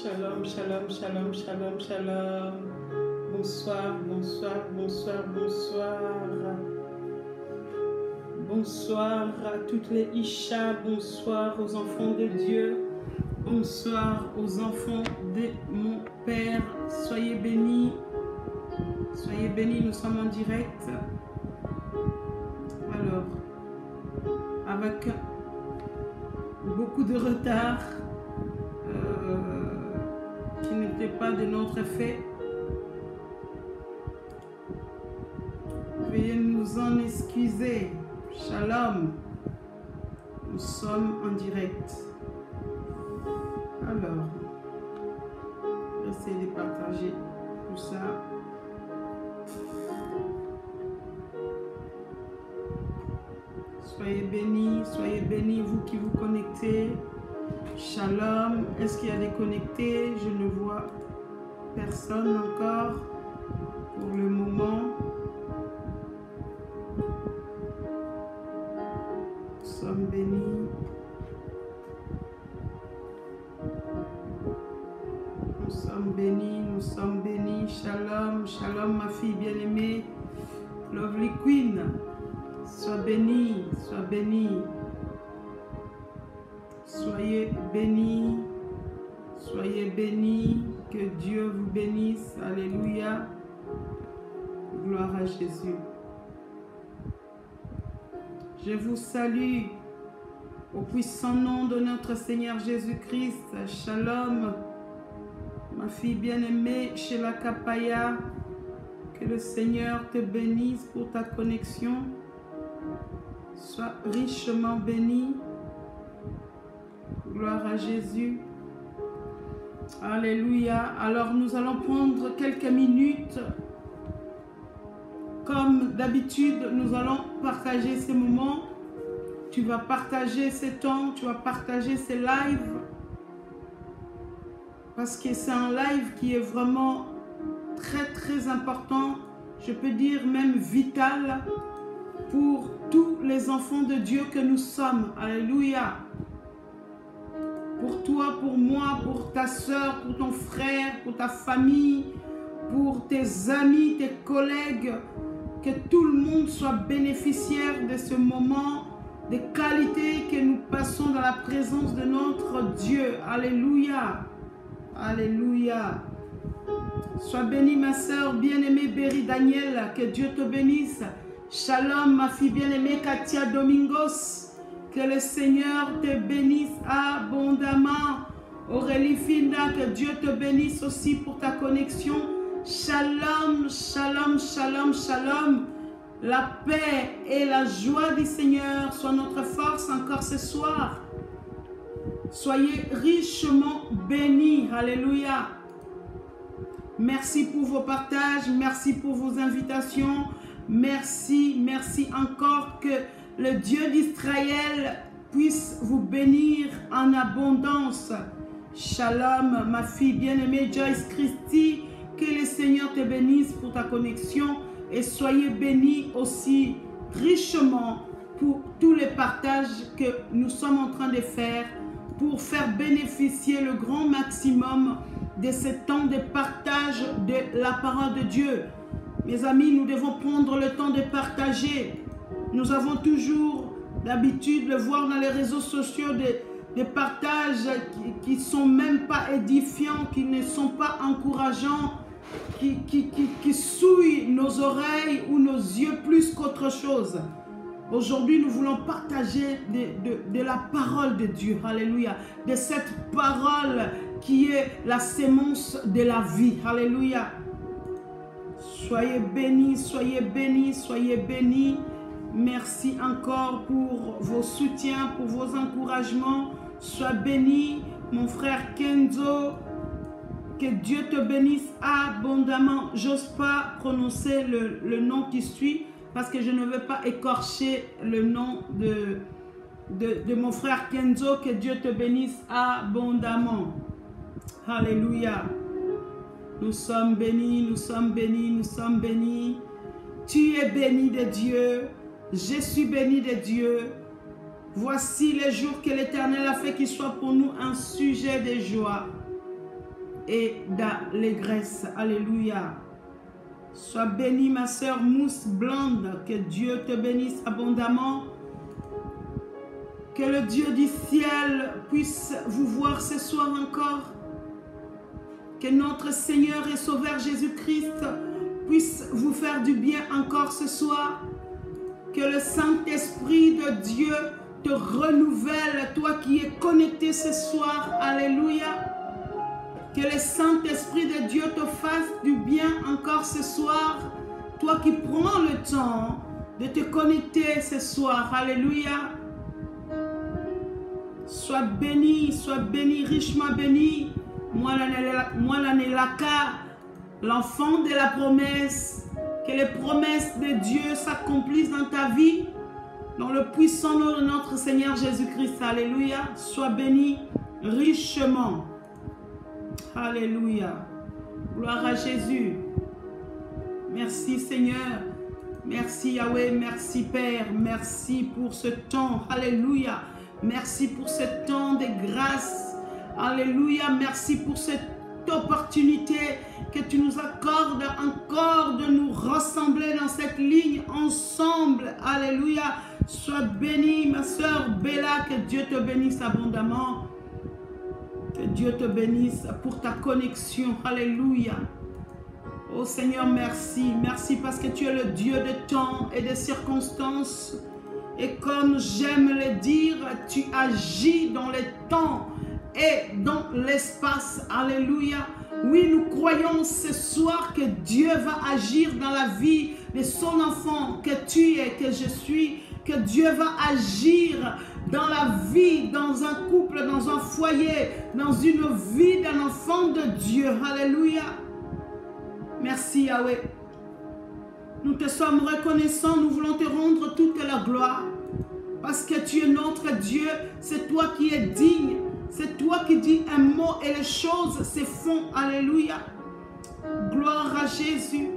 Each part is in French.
Shalom, shalom, shalom, shalom, shalom. Bonsoir, bonsoir, bonsoir, bonsoir. Bonsoir à toutes les Isha, bonsoir aux enfants de Dieu, bonsoir aux enfants de mon Père. Soyez bénis, nous sommes en direct. Alors, avec beaucoup de retard, qui n'était pas de notre fait. Veuillez nous en excuser. Shalom. Nous sommes en direct. Alors, essayez de partager tout ça. Soyez bénis, vous qui vous connectez. Shalom. Est-ce qu'il y a des connectés? Je ne vois personne encore pour le moment. Nous sommes bénis. Nous sommes bénis, nous sommes bénis. Shalom, shalom ma fille bien-aimée. Lovely Queen. Sois bénie, sois bénie. Soyez bénis, que Dieu vous bénisse, alléluia, gloire à Jésus. Je vous salue au puissant nom de notre Seigneur Jésus-Christ. Shalom, ma fille bien-aimée, Sheila Kapaya, que le Seigneur te bénisse pour ta connexion. Sois richement bénie. Gloire à Jésus. Alléluia. Alors nous allons prendre quelques minutes. Comme d'habitude, nous allons partager ces moments. Tu vas partager ces temps, tu vas partager ces lives. Parce que c'est un live qui est vraiment très très important. Je peux dire même vital pour tous les enfants de Dieu que nous sommes. Alléluia. Pour toi, pour moi, pour ta soeur, pour ton frère, pour ta famille, pour tes amis, tes collègues, que tout le monde soit bénéficiaire de ce moment de qualité que nous passons dans la présence de notre Dieu. Alléluia. Alléluia. Sois bénie ma soeur bien-aimée Berry Daniel, que Dieu te bénisse. Shalom ma fille bien-aimée Katia Domingos. Que le Seigneur te bénisse abondamment. Aurélie Finda, que Dieu te bénisse aussi pour ta connexion. Shalom, shalom, shalom, shalom. La paix et la joie du Seigneur soient notre force encore ce soir. Soyez richement bénis. Alléluia. Merci pour vos partages. Merci pour vos invitations. Merci, merci encore que le Dieu d'Israël puisse vous bénir en abondance. Shalom, ma fille bien-aimée Joyce Christie, que le Seigneur te bénisse pour ta connexion et soyez bénis aussi richement pour tous les partages que nous sommes en train de faire pour faire bénéficier le grand maximum de ce temps de partage de la parole de Dieu. Mes amis, nous devons prendre le temps de partager. Nous avons toujours l'habitude de voir dans les réseaux sociaux des partages qui ne sont même pas édifiants, qui ne sont pas encourageants, qui souillent nos oreilles ou nos yeux plus qu'autre chose. Aujourd'hui, nous voulons partager de la parole de Dieu. Alléluia. De cette parole qui est la sémence de la vie. Alléluia. Soyez bénis, soyez bénis, soyez bénis. Merci encore pour vos soutiens, pour vos encouragements. Sois béni, mon frère Kenzo. Que Dieu te bénisse abondamment. J'ose pas prononcer le nom qui suit parce que je ne veux pas écorcher le nom de mon frère Kenzo. Que Dieu te bénisse abondamment. Alléluia. Nous sommes bénis, nous sommes bénis, nous sommes bénis. Tu es béni de Dieu. Je suis béni de Dieu. Voici les jours que l'Éternel a fait, qu'ils soient pour nous un sujet de joie. et d'allégresse. Alléluia. Sois bénie, ma sœur Mousse Blonde. Que Dieu te bénisse abondamment. Que le Dieu du ciel puisse vous voir ce soir encore. Que notre Seigneur et Sauveur Jésus-Christ puisse vous faire du bien encore ce soir. Que le Saint-Esprit de Dieu te renouvelle, toi qui es connecté ce soir. Alléluia. Que le Saint-Esprit de Dieu te fasse du bien encore ce soir. Toi qui prends le temps de te connecter ce soir. Alléluia. Sois béni, richement béni. Moi l'anelaka, l'enfant de la promesse. Que les promesses de Dieu s'accomplissent dans ta vie. Dans le puissant nom de notre Seigneur Jésus-Christ. Alléluia. Sois béni richement. Alléluia. Gloire à Jésus. Merci Seigneur. Merci Yahweh. Merci Père. Merci pour ce temps. Alléluia. Merci pour ce temps de grâce. Alléluia. Merci pour cette opportunité que tu nous accordes encore de nous rassembler dans cette ligne ensemble. Alléluia. Sois bénie ma soeur Bella. Que Dieu te bénisse abondamment. Que Dieu te bénisse pour ta connexion. Alléluia. Oh Seigneur, merci. Merci parce que tu es le Dieu de temps et de circonstances. Et comme j'aime le dire, tu agis dans le temps et dans l'espace. Alléluia. Oui, nous croyons ce soir que Dieu va agir dans la vie de son enfant, que tu es, que je suis, que Dieu va agir dans la vie, dans un couple, dans un foyer, dans une vie d'un enfant de Dieu. Alléluia. Merci Yahweh. Nous te sommes reconnaissants, nous voulons te rendre toute la gloire. Parce que tu es notre Dieu, c'est toi qui es digne. C'est toi qui dis un mot et les choses se font. Alléluia. Gloire à Jésus.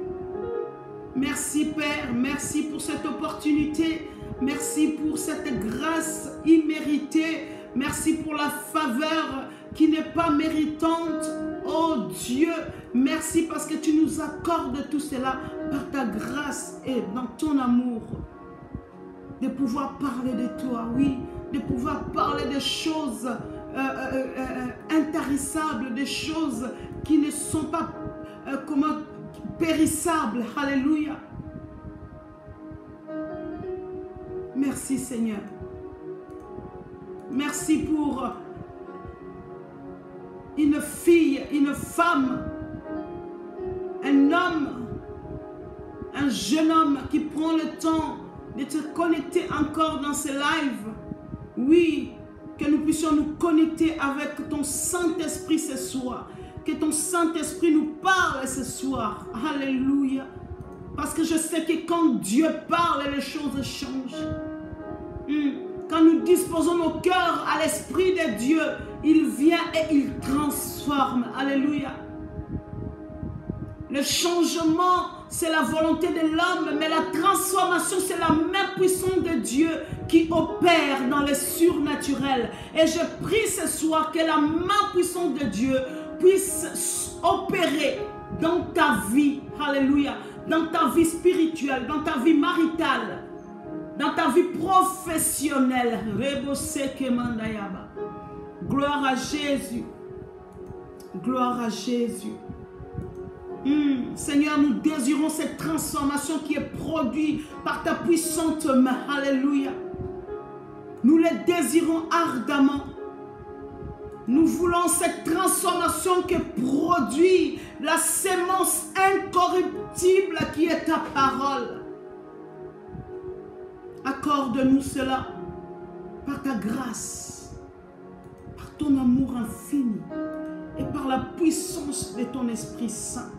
Merci Père, merci pour cette opportunité. Merci pour cette grâce imméritée. Merci pour la faveur qui n'est pas méritante. Oh Dieu, merci parce que tu nous accordes tout cela par ta grâce et dans ton amour. De pouvoir parler de toi, oui. De pouvoir parler des choses intarissables, des choses qui ne sont pas périssables. Alléluia. Merci Seigneur. Merci pour une fille, une femme, un homme, un jeune homme qui prend le temps de te connecter encore dans ce live. Oui, que nous puissions nous connecter avec ton Saint-Esprit ce soir. Que ton Saint-Esprit nous parle ce soir. Alléluia. Parce que je sais que quand Dieu parle, les choses changent. Quand nous disposons nos cœurs à l'Esprit de Dieu, il vient et il transforme. Alléluia. Le changement, c'est la volonté de l'homme, mais la transformation, c'est la main puissante de Dieu qui opère dans le surnaturel. Et je prie ce soir que la main puissante de Dieu puisse opérer dans ta vie. Alléluia. Dans ta vie spirituelle, dans ta vie maritale, dans ta vie professionnelle. Gloire à Jésus. Gloire à Jésus. Seigneur, nous désirons cette transformation qui est produite par ta puissante main. Alléluia. Nous le désirons ardemment. Nous voulons cette transformation que produit la sémence incorruptible qui est ta parole. Accorde-nous cela par ta grâce, par ton amour infini et par la puissance de ton Esprit Saint.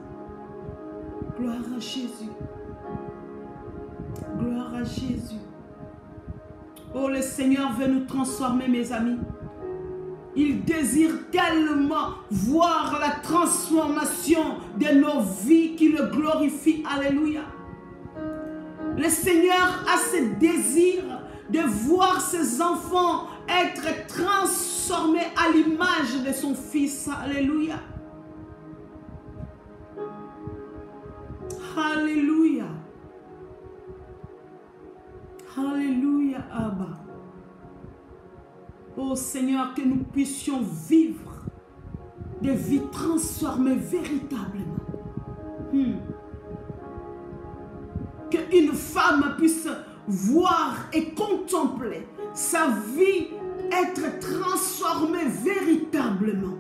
Gloire à Jésus. Gloire à Jésus. Oh, le Seigneur veut nous transformer, mes amis. Il désire tellement voir la transformation de nos vies qui le glorifie. Alléluia. Le Seigneur a ce désir de voir ses enfants être transformés à l'image de son Fils. Alléluia. Oh Seigneur, que nous puissions vivre des vies transformées véritablement. Qu'une femme puisse voir et contempler sa vie être transformée véritablement.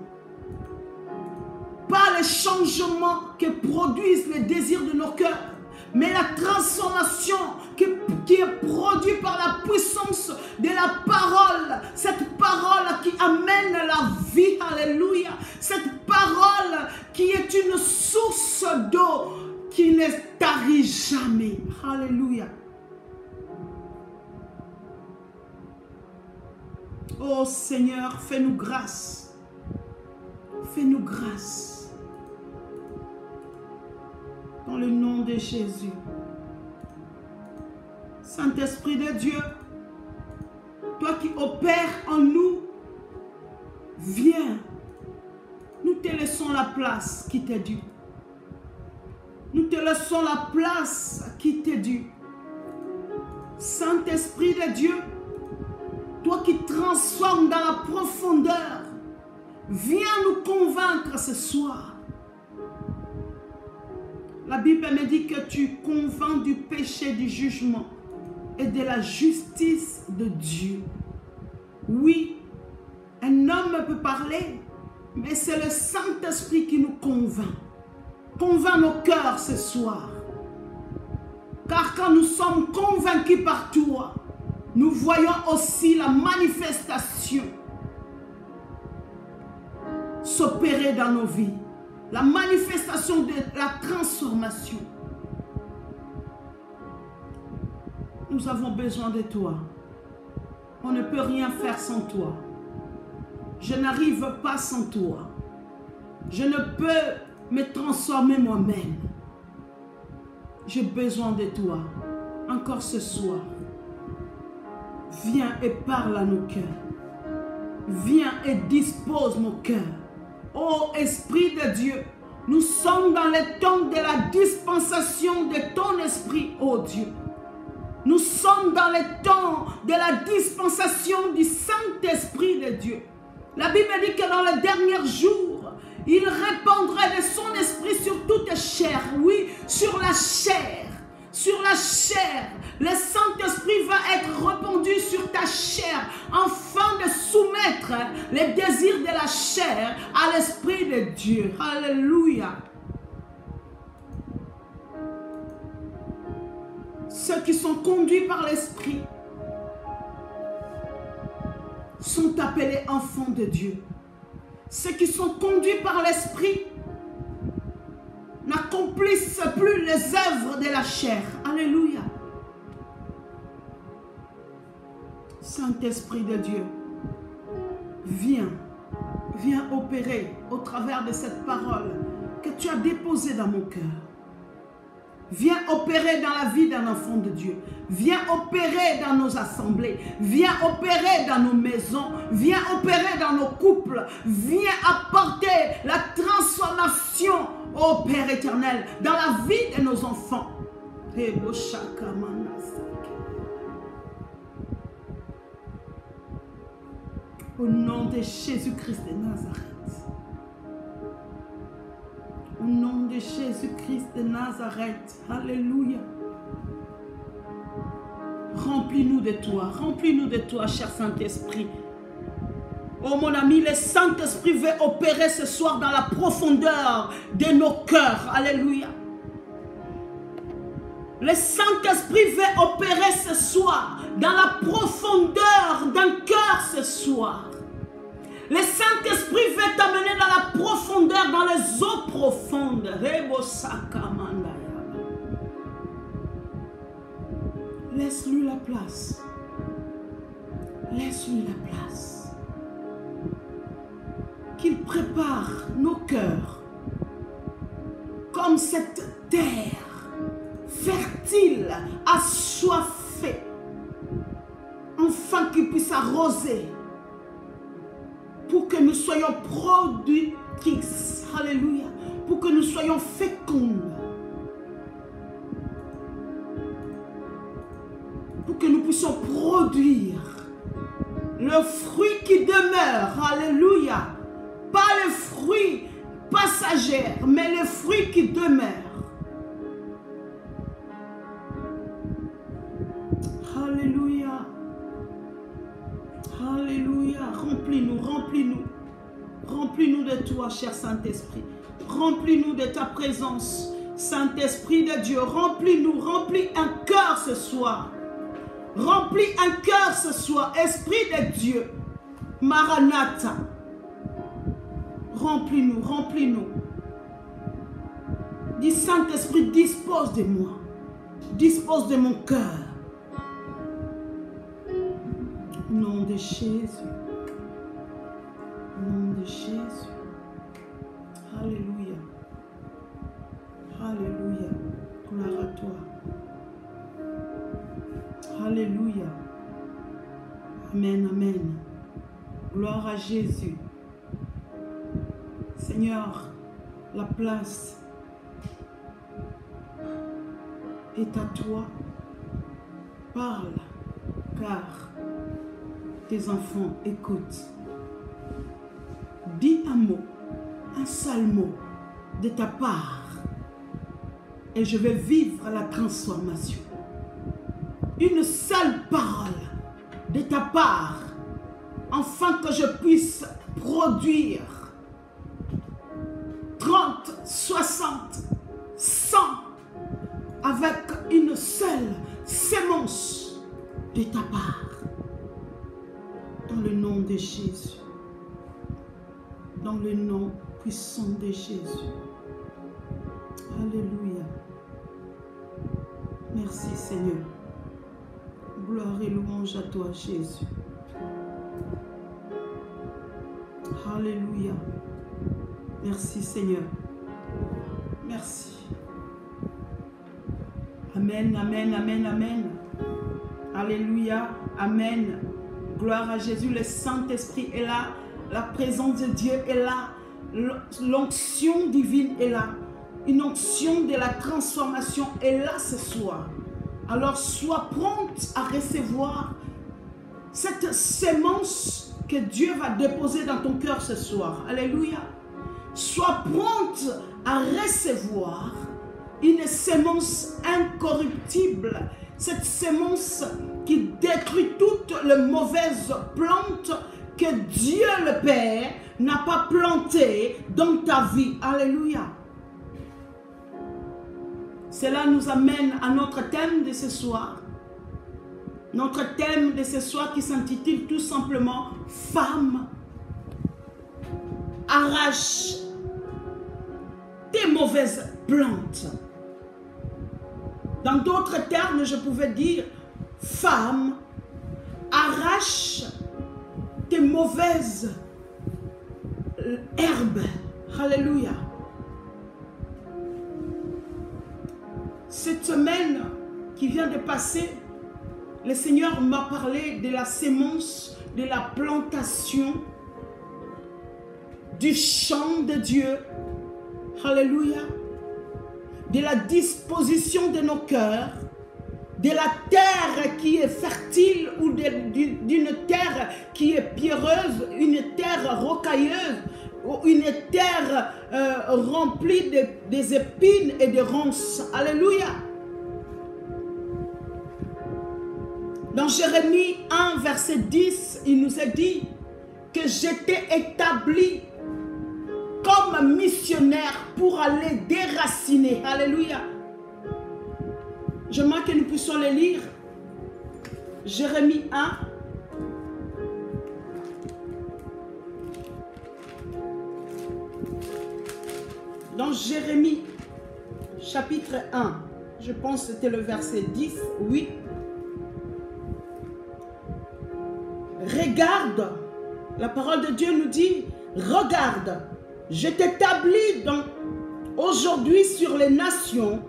Pas les changements que produisent les désirs de nos cœurs, mais la transformation qui est produite par la puissance de la parole. Cette parole qui amène la vie. Alléluia. Cette parole qui est une source d'eau qui ne tarit jamais. Alléluia. Oh Seigneur, fais-nous grâce. Fais-nous grâce. Dans le nom de Jésus. Saint-Esprit de Dieu, toi qui opères en nous, viens. Nous te laissons la place qui t'est due. Nous te laissons la place qui t'est due. Saint-Esprit de Dieu, toi qui transformes dans la profondeur, viens nous convaincre ce soir. La Bible me dit que tu convaincs du péché, du jugement et de la justice de Dieu. Oui, un homme peut parler, mais c'est le Saint-Esprit qui nous convainc. Convainc nos cœurs ce soir. Car quand nous sommes convaincus par toi, nous voyons aussi la manifestation s'opérer dans nos vies. La manifestation de la transformation. Nous avons besoin de toi. On ne peut rien faire sans toi. Je n'arrive pas sans toi. Je ne peux me transformer moi-même. J'ai besoin de toi. Encore ce soir. Viens et parle à nos cœurs. Viens et dispose nos cœurs. Ô Esprit de Dieu, nous sommes dans le temps de la dispensation de ton Esprit, ô Dieu. Nous sommes dans le temps de la dispensation du Saint-Esprit de Dieu. La Bible dit que dans les derniers jours, il répandrait de son esprit sur toute chair. Oui, sur la chair. Sur la chair. Le Saint-Esprit va être répandu sur ta chair afin de soumettre les désirs de la chair à l'Esprit de Dieu. Alléluia. Ceux qui sont conduits par l'Esprit sont appelés enfants de Dieu. Ceux qui sont conduits par l'Esprit n'accomplissent plus les œuvres de la chair. Alléluia. Saint-Esprit de Dieu, viens opérer au travers de cette parole que tu as déposée dans mon cœur. Viens opérer dans la vie d'un enfant de Dieu. Viens opérer dans nos assemblées. Viens opérer dans nos maisons. Viens opérer dans nos couples. Viens apporter la transformation, ô Père éternel, dans la vie de nos enfants. Au nom de Jésus-Christ de Nazareth. Au nom de Jésus-Christ de Nazareth. Alléluia. Remplis-nous de toi, cher Saint-Esprit. Oh mon ami, le Saint-Esprit veut opérer ce soir dans la profondeur de nos cœurs. Alléluia. Le Saint-Esprit veut opérer ce soir dans la profondeur d'un cœur ce soir. Le Saint-Esprit veut t'amener dans la profondeur, dans les eaux profondes. Laisse-lui la place. Laisse-lui la place. Qu'il prépare nos cœurs comme cette terre fertile, assoiffée, afin qu'il puisse arroser pour que nous soyons productifs. Alléluia. Pour que nous soyons féconds. Pour que nous puissions produire Le fruit qui demeure, alléluia. Pas le fruit passager, mais le fruit qui demeure. Alléluia. Alléluia. Remplis-nous, remplis-nous. Remplis-nous de toi, cher Saint-Esprit. Remplis-nous de ta présence. Saint-Esprit de Dieu, remplis-nous, remplis un cœur ce soir. Remplis un cœur ce soir. Esprit de Dieu. Maranatha. Remplis-nous, remplis-nous. Dis Saint-Esprit, dispose de moi. Dispose de mon cœur. Au nom de Jésus. Au nom de Jésus. Alléluia. Alléluia. Gloire à toi. Alléluia. Amen, amen. Gloire à Jésus. Seigneur, la place est à toi. Parle, car tes enfants écoutent. Dis un mot, un seul mot de ta part, et je vais vivre la transformation. Une seule parole de ta part, afin que je puisse produire 30, 60, 100 avec une seule sémence de ta part. Dans le nom de Jésus. Dans le nom puissant de Jésus. Alléluia. Merci Seigneur. Gloire et louange à toi Jésus. Alléluia. Merci Seigneur. Merci. Amen, amen, amen, amen. Alléluia. Amen. Gloire à Jésus. Le Saint-Esprit est là. La présence de Dieu est là. L'onction divine est là. Une onction de la transformation est là ce soir. Alors sois prompte à recevoir cette sémence que Dieu va déposer dans ton cœur ce soir. Alléluia. Sois prompte à recevoir une sémence incorruptible. Cette sémence qui détruit toutes les mauvaises plantes que Dieu le Père n'a pas plantées dans ta vie. Alléluia. Cela nous amène à notre thème de ce soir. Notre thème de ce soir qui s'intitule tout simplement « Femme, arrache tes mauvaises plantes ». Dans d'autres termes, je pouvais dire « Femme, arrache tes mauvaises herbes ». Alléluia. Cette semaine qui vient de passer, le Seigneur m'a parlé de la sémence, de la plantation, du champ de Dieu. Alléluia. De la disposition de nos cœurs, de la terre qui est fertile ou d'une terre qui est pierreuse, une terre rocailleuse, ou une terre remplie des épines et de ronces. Alléluia. Dans Jérémie 1, verset 10, il nous est dit que j'étais établi comme missionnaire pour aller déraciner. Alléluia. J'aimerais que nous puissions le lire. Jérémie 1. Dans Jérémie chapitre 1, je pense que c'était le verset 10, oui. Regarde, la parole de Dieu nous dit, regarde, je t'établis aujourd'hui sur les nations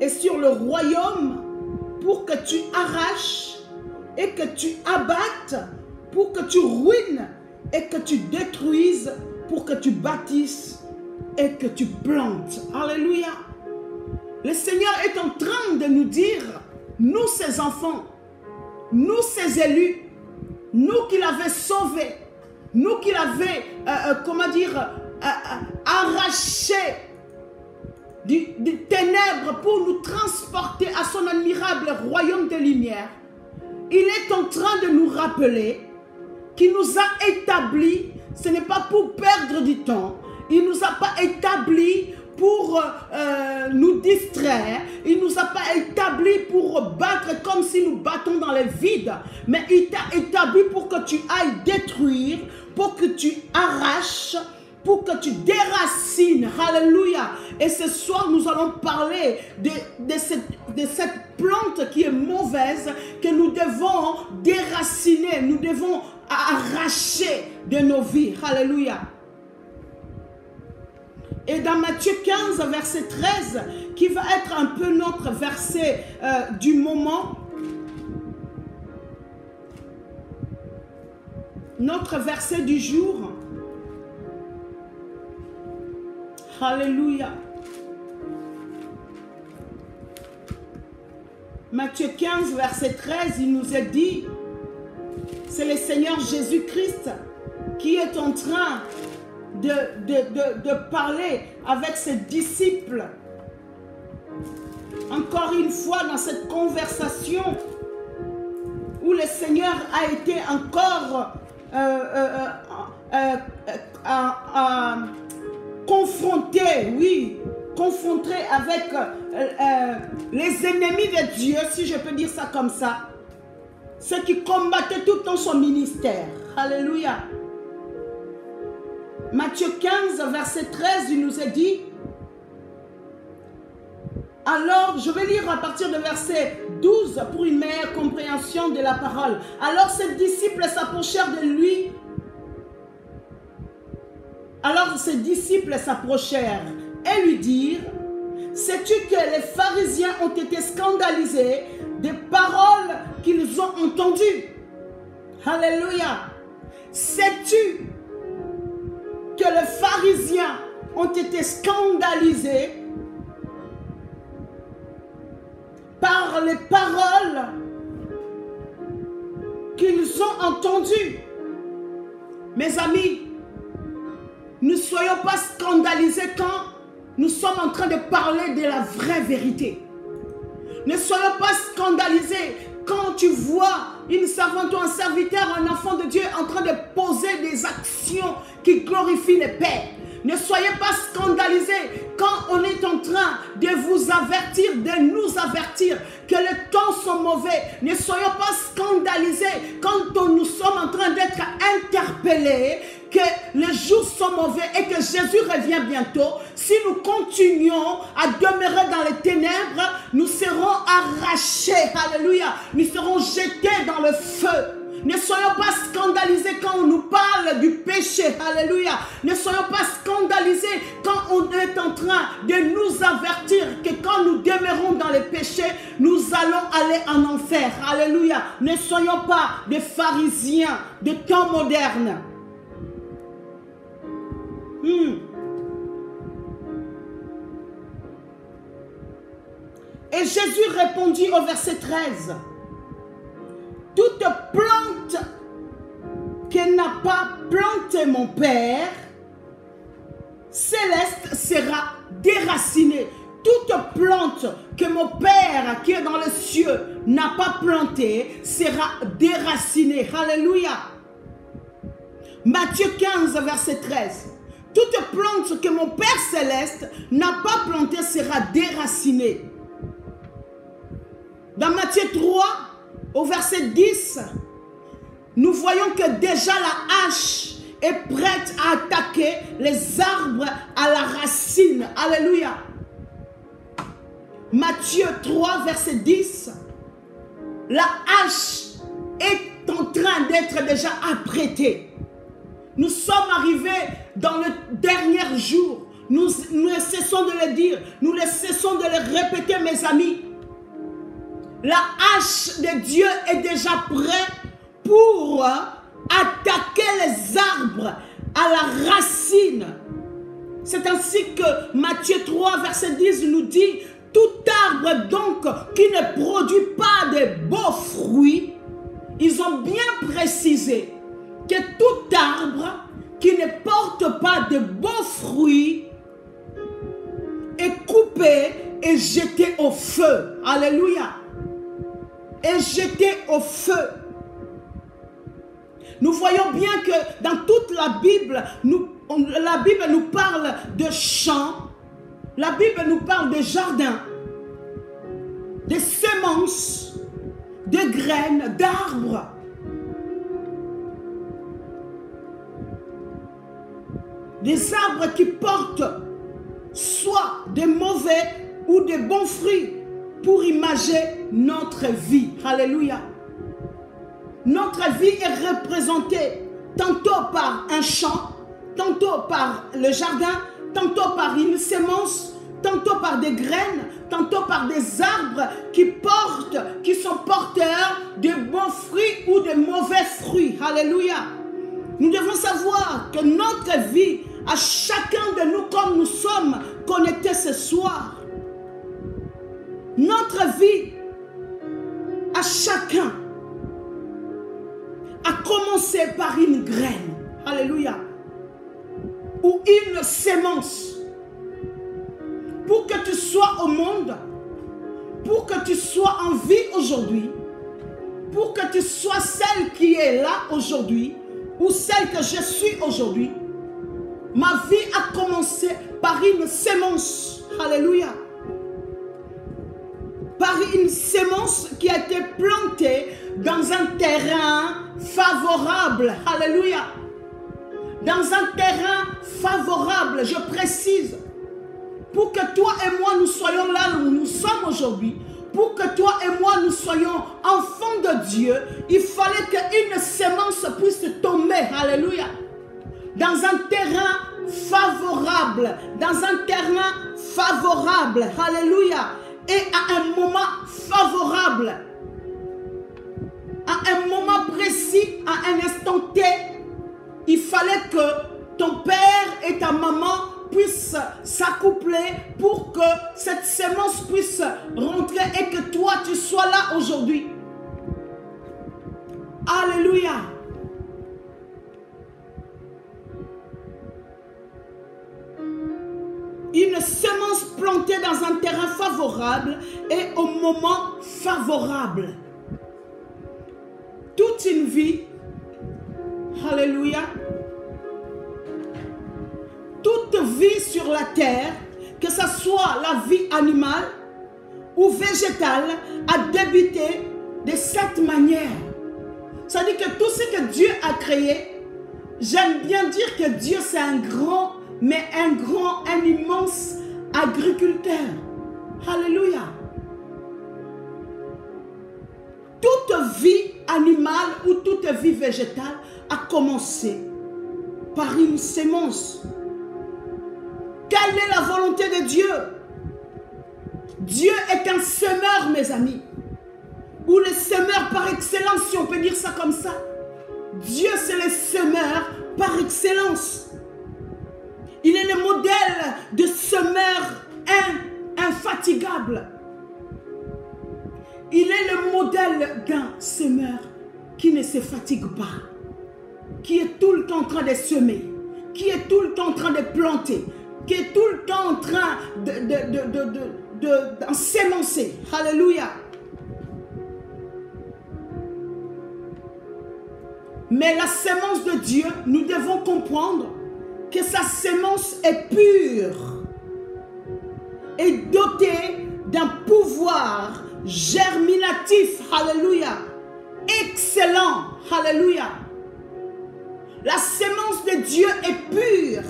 et sur le royaume pour que tu arraches et que tu abattes, pour que tu ruines et que tu détruises, pour que tu bâtisses et que tu plantes. Alléluia. Le Seigneur est en train de nous dire, nous ses enfants, nous ses élus, nous qui l'avons sauvé, nous qui l'avons, arraché des ténèbres pour nous transporter à son admirable royaume de lumière, il est en train de nous rappeler qu'il nous a établis, ce n'est pas pour perdre du temps, il ne nous a pas établis pour nous distraire, il ne nous a pas établis pour battre comme si nous battons dans le vide, mais il t'a établi pour que tu ailles détruire, pour que tu arraches, pour que tu déracines. Alléluia. Et ce soir, nous allons parler de cette plante qui est mauvaise, que nous devons déraciner, nous devons arracher de nos vies. Alléluia. Et dans Matthieu 15, verset 13, qui va être un peu notre verset du moment, notre verset du jour. Alléluia. Matthieu 15, verset 13, il nous est dit, c'est le Seigneur Jésus-Christ qui est en train de parler avec ses disciples. Encore une fois, dans cette conversation où le Seigneur a été encore confronté avec les ennemis de Dieu, si je peux dire ça comme ça, ceux qui combattaient tout le temps son ministère. Alléluia. Matthieu 15, verset 13, il nous est dit, alors, je vais lire à partir de verset 12 pour une meilleure compréhension de la parole. Alors, ses disciples s'approchèrent de lui. Alors, ses disciples s'approchèrent et lui dirent, sais-tu que les pharisiens ont été scandalisés des paroles qu'ils ont entendues? Alléluia. Sais-tu que les pharisiens ont été scandalisés par les paroles qu'ils ont entendues? Mes amis, ne soyons pas scandalisés quand nous sommes en train de parler de la vraie vérité. Ne soyons pas scandalisés quand tu vois une servante ou un serviteur, un enfant de Dieu en train de poser des actions qui glorifient le Père. Ne soyez pas scandalisés quand on est en train de vous avertir, de nous avertir que les temps sont mauvais. Ne soyons pas scandalisés quand nous sommes en train d'être interpellés, que les jours sont mauvais et que Jésus revient bientôt. Si nous continuons à demeurer dans les ténèbres, nous serons arrachés. Alléluia. Nous serons jetés dans le feu. Ne soyons pas scandalisés quand on nous parle du péché. Alléluia. Ne soyons pas scandalisés quand on est en train de nous avertir que quand nous demeurons dans les péchés, nous allons aller en enfer. Alléluia. Ne soyons pas des pharisiens de temps modernes. Et Jésus répondit au verset 13. Toute plante que n'a pas planté mon Père céleste sera déracinée. Toute plante que mon Père qui est dans les cieux n'a pas plantée sera déracinée. Alléluia. Matthieu 15, verset 13. Toute plante que mon Père céleste n'a pas plantée sera déracinée. Dans Matthieu 3, au verset 10, nous voyons que déjà la hache est prête à attaquer les arbres à la racine. Alléluia. Matthieu 3, verset 10, la hache est en train d'être déjà apprêtée. Nous sommes arrivés dans le dernier jour. Nous ne cessons de le dire. Nous ne cessons de le répéter, mes amis. La hache de Dieu est déjà prête pour attaquer les arbres à la racine. C'est ainsi que Matthieu 3, verset 10 nous dit, tout arbre donc qui ne produit pas de beaux fruits ils ont bien précisé que tout arbre qui ne porte pas de bons fruits est coupé et jeté au feu. Alléluia. Et jeté au feu. Nous voyons bien que dans toute la Bible, la Bible nous parle de champs, la Bible nous parle de jardins, de semences, de graines, d'arbres. Des arbres qui portent soit de mauvais ou de bons fruits pour imager notre vie. Alléluia. Notre vie est représentée tantôt par un champ, tantôt par le jardin, tantôt par une semence, tantôt par des graines, tantôt par des arbres qui sont porteurs de bons fruits ou de mauvais fruits. Alléluia. Nous devons savoir que notre vie, à chacun de nous comme nous sommes connectés ce soir, notre vie, à chacun, a commencé par une graine. Alléluia. Ou une sémence. Pour que tu sois au monde, pour que tu sois en vie aujourd'hui, pour que tu sois celle qui est là aujourd'hui, ou celle que je suis aujourd'hui, ma vie a commencé par une sémence. Alléluia. Par une sémence qui a été plantée dans un terrain favorable. Alléluia. Dans un terrain favorable, je précise. Pour que toi et moi nous soyons là où nous sommes aujourd'hui, pour que toi et moi nous soyons enfants de Dieu, il fallait qu'une sémence puisse tomber. Alléluia. Dans un terrain favorable. Dans un terrain favorable. Alléluia. Et à un moment favorable. À un moment précis, à un instant T, il fallait que ton père et ta maman puissent s'accoupler pour que cette sémence puisse rentrer et que toi tu sois là aujourd'hui. Alléluia. Une semence plantée dans un terrain favorable et au moment favorable. Toute une vie, alléluia, toute vie sur la terre, que ce soit la vie animale ou végétale, a débuté de cette manière. Ça veut dire que tout ce que Dieu a créé, j'aime bien dire que Dieu c'est un immense agriculteur. Alléluia. Toute vie animale ou toute vie végétale a commencé par une sémence. Quelle est la volonté de Dieu? Dieu est un semeur, mes amis. Ou le semeur par excellence, si on peut dire ça comme ça. Dieu, c'est le semeur par excellence. Il est le modèle de semeur infatigable. Il est le modèle d'un semeur qui ne se fatigue pas, qui est tout le temps en train de semer, qui est tout le temps en train de planter, qui est tout le temps en train de s'émancer. Alléluia. Mais la sémence de Dieu, nous devons comprendre que sa sémence est pure et dotée d'un pouvoir germinatif. Alléluia. Excellent. Alléluia. La sémence de Dieu est pure.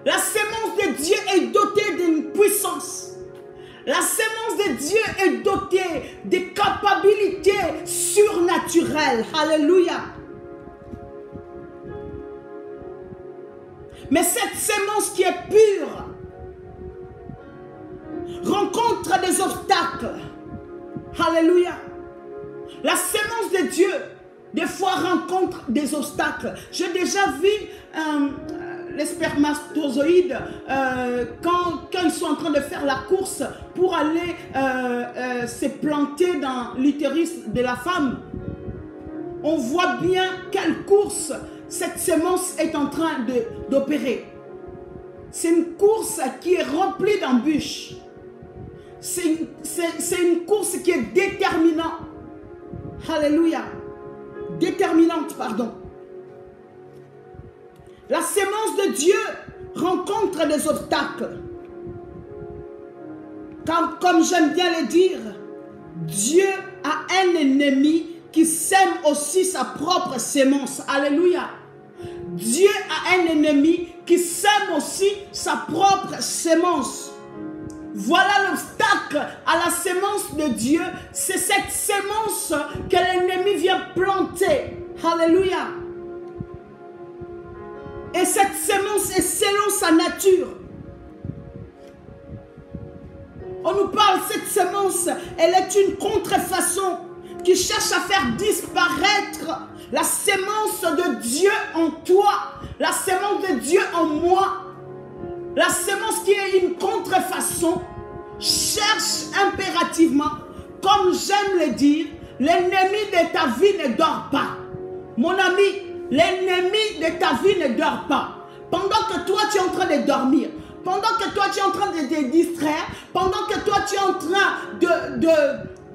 La sémence de Dieu est dotée d'une puissance. La sémence de Dieu est dotée de capacités surnaturelles. Alléluia. Mais cette sémence qui est pure rencontre des obstacles. Alléluia. La sémence de Dieu, des fois, rencontre des obstacles. J'ai déjà vu les spermatozoïdes, quand ils sont en train de faire la course pour aller se planter dans l'utérus de la femme, on voit bien quelle course cette semence est en train d'opérer. C'est une course qui est remplie d'embûches. C'est une course qui est déterminante. Alléluia. Déterminante, pardon. La semence de Dieu rencontre des obstacles. Comme j'aime bien le dire, Dieu a un ennemi qui sème aussi sa propre semence. Alléluia. Dieu a un ennemi qui sème aussi sa propre semence. Voilà l'obstacle à la semence de Dieu. C'est cette semence que l'ennemi vient planter. Alléluia. Et cette semence est selon sa nature. On nous parle, cette semence, elle est une contrefaçon qui cherche à faire disparaître la semence de Dieu en toi, la semence de Dieu en moi. La semence qui est une contrefaçon cherche impérativement, comme j'aime le dire, l'ennemi de ta vie ne dort pas. Mon ami, l'ennemi de ta vie ne dort pas. Pendant que toi tu es en train de dormir, pendant que toi tu es en train de te distraire, pendant que toi tu es en train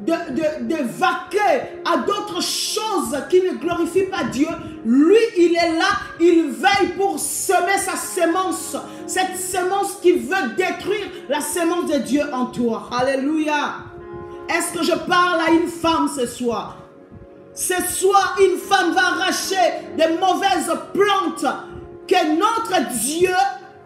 de vaquer à d'autres choses qui ne glorifient pas Dieu, lui il est là, il veille pour semer sa semence, cette semence qui veut détruire la semence de Dieu en toi. Alléluia. Est-ce que je parle à une femme ce soir? Ce soir, une femme va arracher des mauvaises plantes que notre Dieu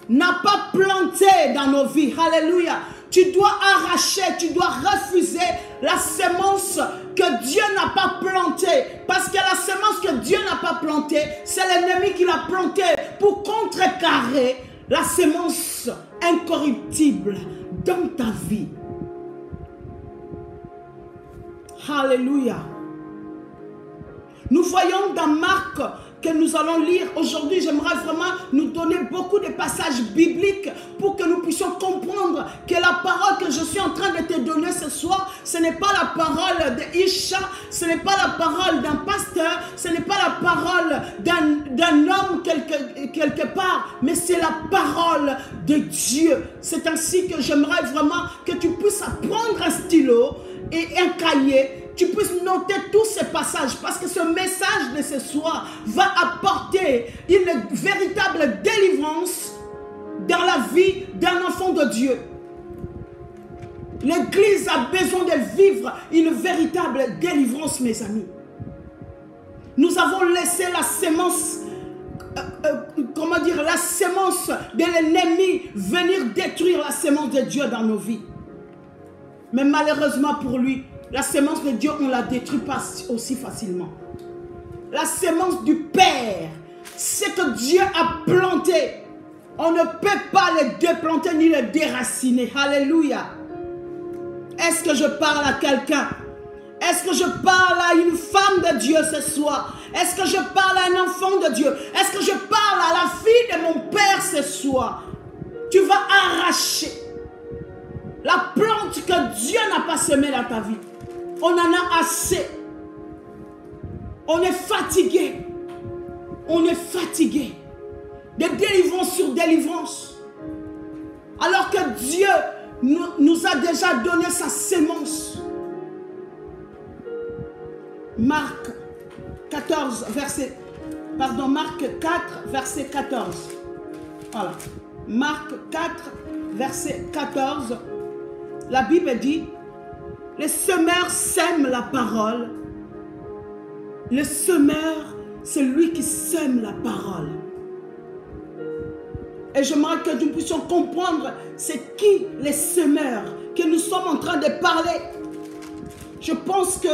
n'a pas plantées dans nos vies. Alléluia. Tu dois arracher, tu dois refuser la semence que Dieu n'a pas plantée. Parce que la semence que Dieu n'a pas plantée, c'est l'ennemi qui l'a plantée pour contrecarrer la semence incorruptible dans ta vie. Alléluia. Nous voyons dans Marc que nous allons lire aujourd'hui. J'aimerais vraiment nous donner beaucoup de passages bibliques pour que nous puissions comprendre que la parole que je suis en train de te donner ce soir, ce n'est pas la parole d'Isha, ce n'est pas la parole d'un pasteur, ce n'est pas la parole d'un homme quelque part, mais c'est la parole de Dieu. C'est ainsi que j'aimerais vraiment que tu puisses prendre un stylo et un cahier, tu puisses noter tous ces passages, parce que ce message de ce soir va apporter une véritable délivrance dans la vie d'un enfant de Dieu. L'Église a besoin de vivre une véritable délivrance, mes amis. Nous avons laissé la semence, la semence de l'ennemi venir détruire la semence de Dieu dans nos vies. Mais malheureusement pour lui, la semence de Dieu, on ne la détruit pas aussi facilement. La semence du Père, ce que Dieu a planté, on ne peut pas le déplanter ni le déraciner. Alléluia. Est-ce que je parle à quelqu'un? Est-ce que je parle à une femme de Dieu ce soir? Est-ce que je parle à un enfant de Dieu? Est-ce que je parle à la fille de mon Père ce soir? Tu vas arracher la plante que Dieu n'a pas semée dans ta vie. On en a assez. On est fatigué. On est fatigué de délivrance sur délivrance. Alors que Dieu nous a déjà donné sa sémence. Marc 4, verset 14. Voilà. Marc 4, verset 14. La Bible dit: le semeur sème la parole. Le semeur, c'est lui qui sème la parole. Et j'aimerais que nous puissions comprendre c'est qui les semeurs que nous sommes en train de parler. Je pense que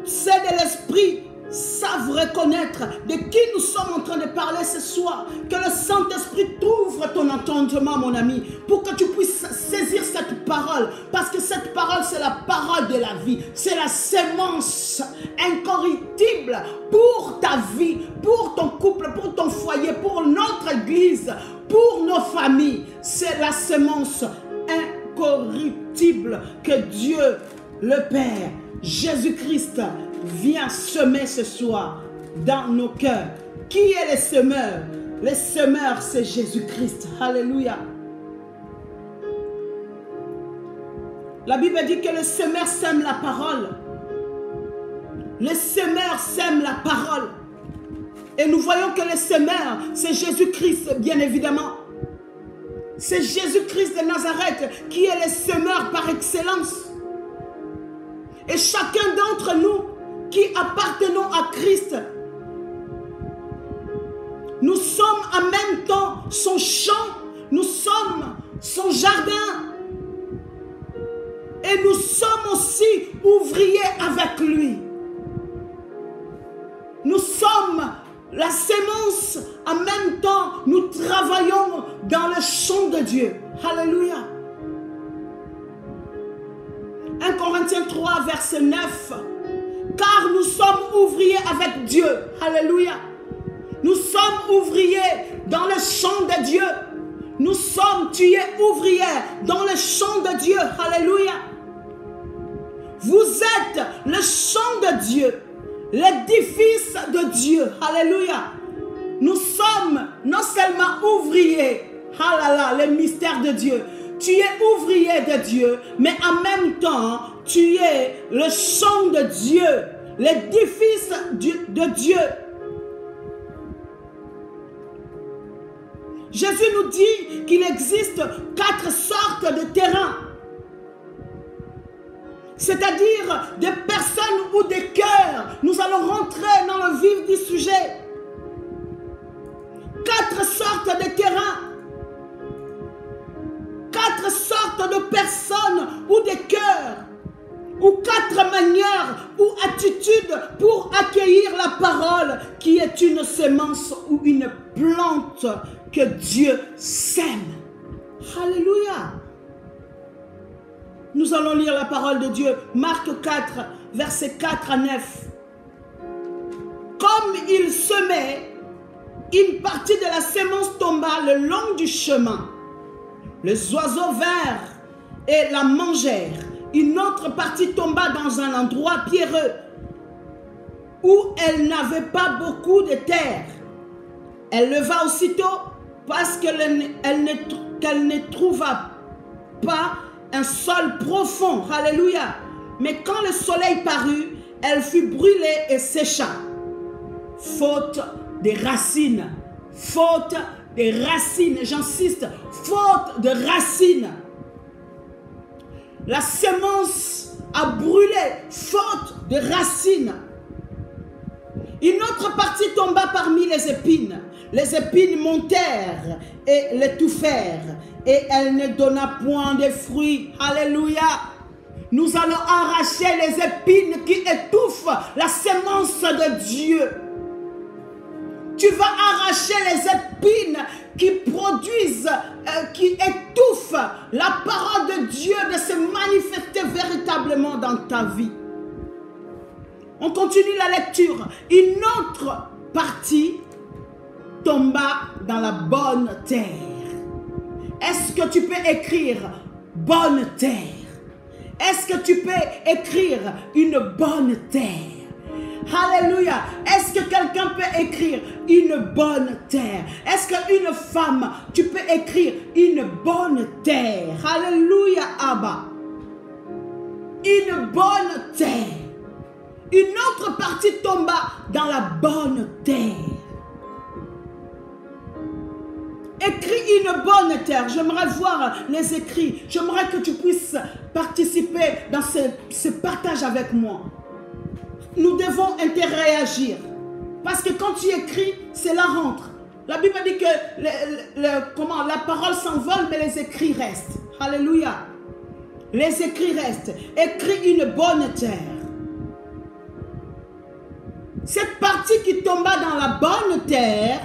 c'est de l'esprit savent reconnaître de qui nous sommes en train de parler ce soir. Que le Saint-Esprit t'ouvre ton entendement, mon ami, pour que tu puisses saisir cette parole. Parce que cette parole, c'est la parole de la vie. C'est la sémence incorruptible pour ta vie, pour ton couple, pour ton foyer, pour notre église, pour nos familles. C'est la sémence incorruptible que Dieu, le Père, Jésus-Christ, vient semer ce soir dans nos cœurs. Qui est le semeur? Le semeur, c'est Jésus-Christ. Alléluia. La Bible dit que le semeur sème la parole. Le semeur sème la parole. Et nous voyons que le semeur, c'est Jésus-Christ, bien évidemment. C'est Jésus-Christ de Nazareth qui est le semeur par excellence. Et chacun d'entre nous qui appartenons à Christ, nous sommes en même temps son champ, nous sommes son jardin. Et nous sommes aussi ouvriers avec lui. Nous sommes la sémence, en même temps, nous travaillons dans le champ de Dieu. Alléluia. 1 Corinthiens 3, verset 9. Car nous sommes ouvriers avec Dieu. Alléluia. Nous sommes ouvriers dans le champ de Dieu. Tu es ouvrière dans le champ de Dieu. Alléluia. Vous êtes le champ de Dieu, l'édifice de Dieu. Alléluia. Nous sommes non seulement ouvriers, le mystère de Dieu. Tu es ouvrier de Dieu, mais en même temps, tu es le champ de Dieu, l'édifice de Dieu. Jésus nous dit qu'il existe 4 sortes de terrains. C'est-à-dire des personnes ou des cœurs. Nous allons rentrer dans le vif du sujet. 4 sortes de terrains. 4 sortes de personnes ou des cœurs. Ou 4 manières ou attitudes pour accueillir la parole qui est une sémence ou une plante que Dieu sème. Alléluia. Nous allons lire la parole de Dieu. Marc 4, versets 4 à 9. Comme il semait, une partie de la sémence tomba le long du chemin. Les oiseaux vinrent et la mangèrent. Une autre partie tomba dans un endroit pierreux où elle n'avait pas beaucoup de terre. Elle leva aussitôt parce qu'elle ne trouva pas un sol profond. Alléluia. Mais quand le soleil parut, elle fut brûlée et sécha. Faute des racines. Faute des racines. J'insiste. Faute de racines. La sémence a brûlé. Faute de racines. Une autre partie tomba parmi les épines. Les épines montèrent et l'étouffèrent. Et elle ne donna point de fruits. Alléluia. Nous allons arracher les épines qui étouffent la sémence de Dieu. Tu vas arracher les épines qui produisent, qui étouffent la parole de Dieu de se manifester véritablement dans ta vie. On continue la lecture. Une autre partie tomba dans la bonne terre. Est-ce que tu peux écrire bonne terre? Est-ce que tu peux écrire une bonne terre? Alléluia. Est-ce que quelqu'un peut écrire une bonne terre? Est-ce qu'une femme, tu peux écrire une bonne terre? Alléluia, Abba. Une bonne terre. Une autre partie tomba dans la bonne terre. Écris une bonne terre. J'aimerais voir les écrits. J'aimerais que tu puisses participer dans ce partage avec moi. Nous devons interréagir. Parce que quand tu écris, cela rentre. La Bible dit que la parole s'envole, mais les écrits restent. Alléluia. Les écrits restent. Écris une bonne terre. cette partie qui tomba dans la bonne terre,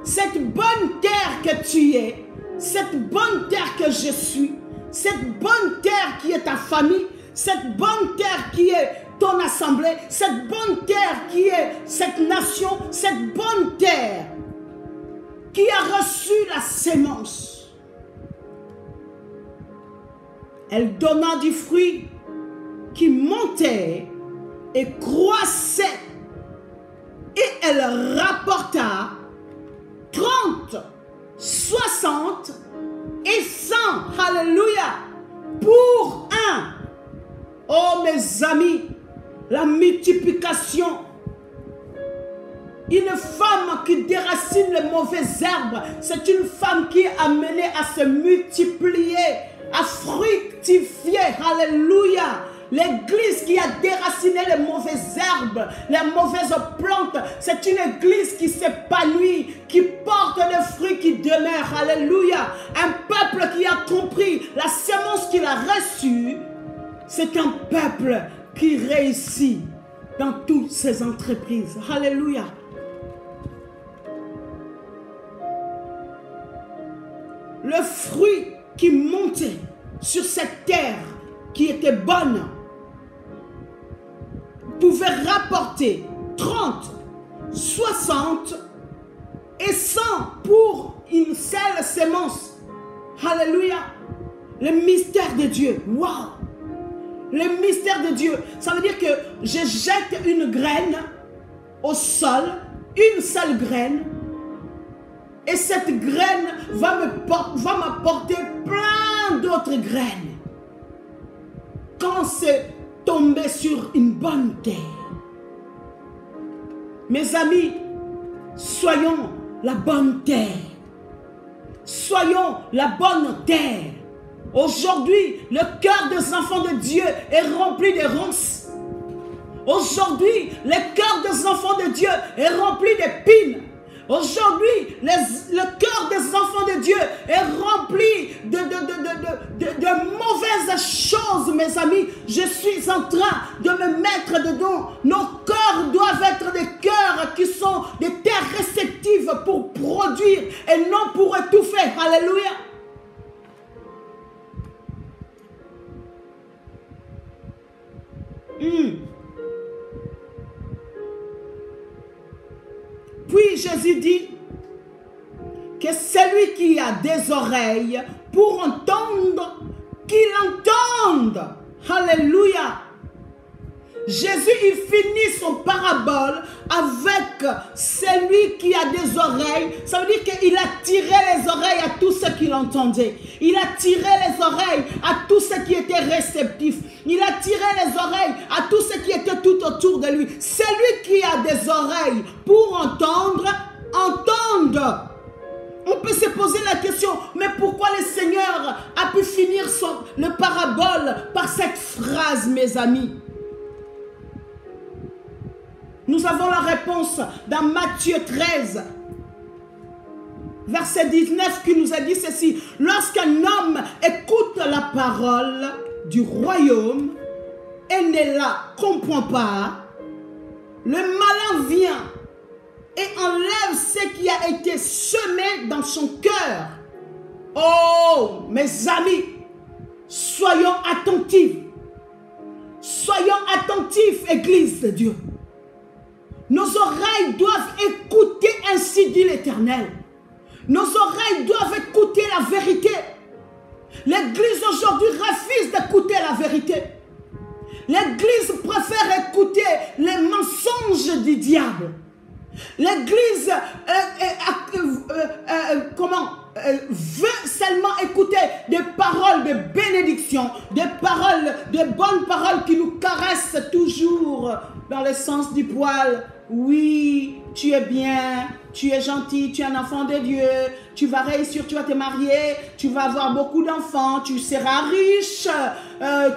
cette bonne terre que tu es, cette bonne terre que je suis, cette bonne terre qui est ta famille, cette bonne terre qui est ton assemblée, cette bonne terre qui est cette nation, cette bonne terre qui a reçu la sémence. Elle donna du fruit qui montait et croissait, et elle rapporta 30, 60 et 100. Alléluia. Pour un. Oh mes amis, la multiplication. Une femme qui déracine les mauvaises herbes, c'est une femme qui est amenée à se multiplier, à fructifier. Alléluia. L'église qui a déraciné les mauvaises herbes, les mauvaises plantes, c'est une église qui s'épanouit, qui porte les fruits qui demeurent. Alléluia. Un peuple qui a compris la semence qu'il a reçue, c'est un peuple qui réussit dans toutes ses entreprises. Alléluia. Le fruit qui montait sur cette terre qui était bonne pouvait rapporter 30, 60 et 100 pour une seule sémence. Alléluia. Le mystère de Dieu. Waouh. Le mystère de Dieu. Ça veut dire que je jette une graine au sol, une seule graine, et cette graine va m'apporter plein d'autres graines. Quand c'est tombé sur une bonne terre. Mes amis, soyons la bonne terre. Soyons la bonne terre. Aujourd'hui, le cœur des enfants de Dieu est rempli de ronces. Aujourd'hui, le cœur des enfants de Dieu est rempli d'épines. Aujourd'hui, le cœur des enfants de Dieu est rempli de mauvaises choses, mes amis. Je suis en train de me mettre dedans. Nos cœurs doivent être des cœurs qui sont des terres réceptives pour produire et non pour étouffer. Alléluia. Puis Jésus dit que celui qui a des oreilles pour entendre, qu'il entende. Alléluia. Jésus, il finit son parabole avec celui qui a des oreilles. Ça veut dire qu'il a tiré les oreilles à tous ceux qui l'entendaient. Il a tiré les oreilles à tous ceux qui étaient réceptifs. Il a tiré les oreilles à tous ceux qui étaient tout autour de lui. Celui qui a des oreilles pour entendre, entende. On peut se poser la question, mais pourquoi le Seigneur a pu finir le parabole par cette phrase, mes amis? Nous avons la réponse dans Matthieu 13, verset 19, qui nous a dit ceci. Lorsqu'un homme écoute la parole du royaume et ne la comprend pas, le malin vient et enlève ce qui a été semé dans son cœur. Oh, mes amis, soyons attentifs. Soyons attentifs, Église de Dieu. Nos oreilles doivent écouter, ainsi dit l'Éternel. Nos oreilles doivent écouter la vérité. L'Église aujourd'hui refuse d'écouter la vérité. L'Église préfère écouter les mensonges du diable. L'Église veut seulement écouter des paroles de bénédiction, des paroles, de bonnes paroles qui nous caressent toujours dans le sens du poil. Oui, tu es bien, tu es gentil, tu es un enfant de Dieu, tu vas réussir, tu vas te marier, tu vas avoir beaucoup d'enfants, tu seras riche,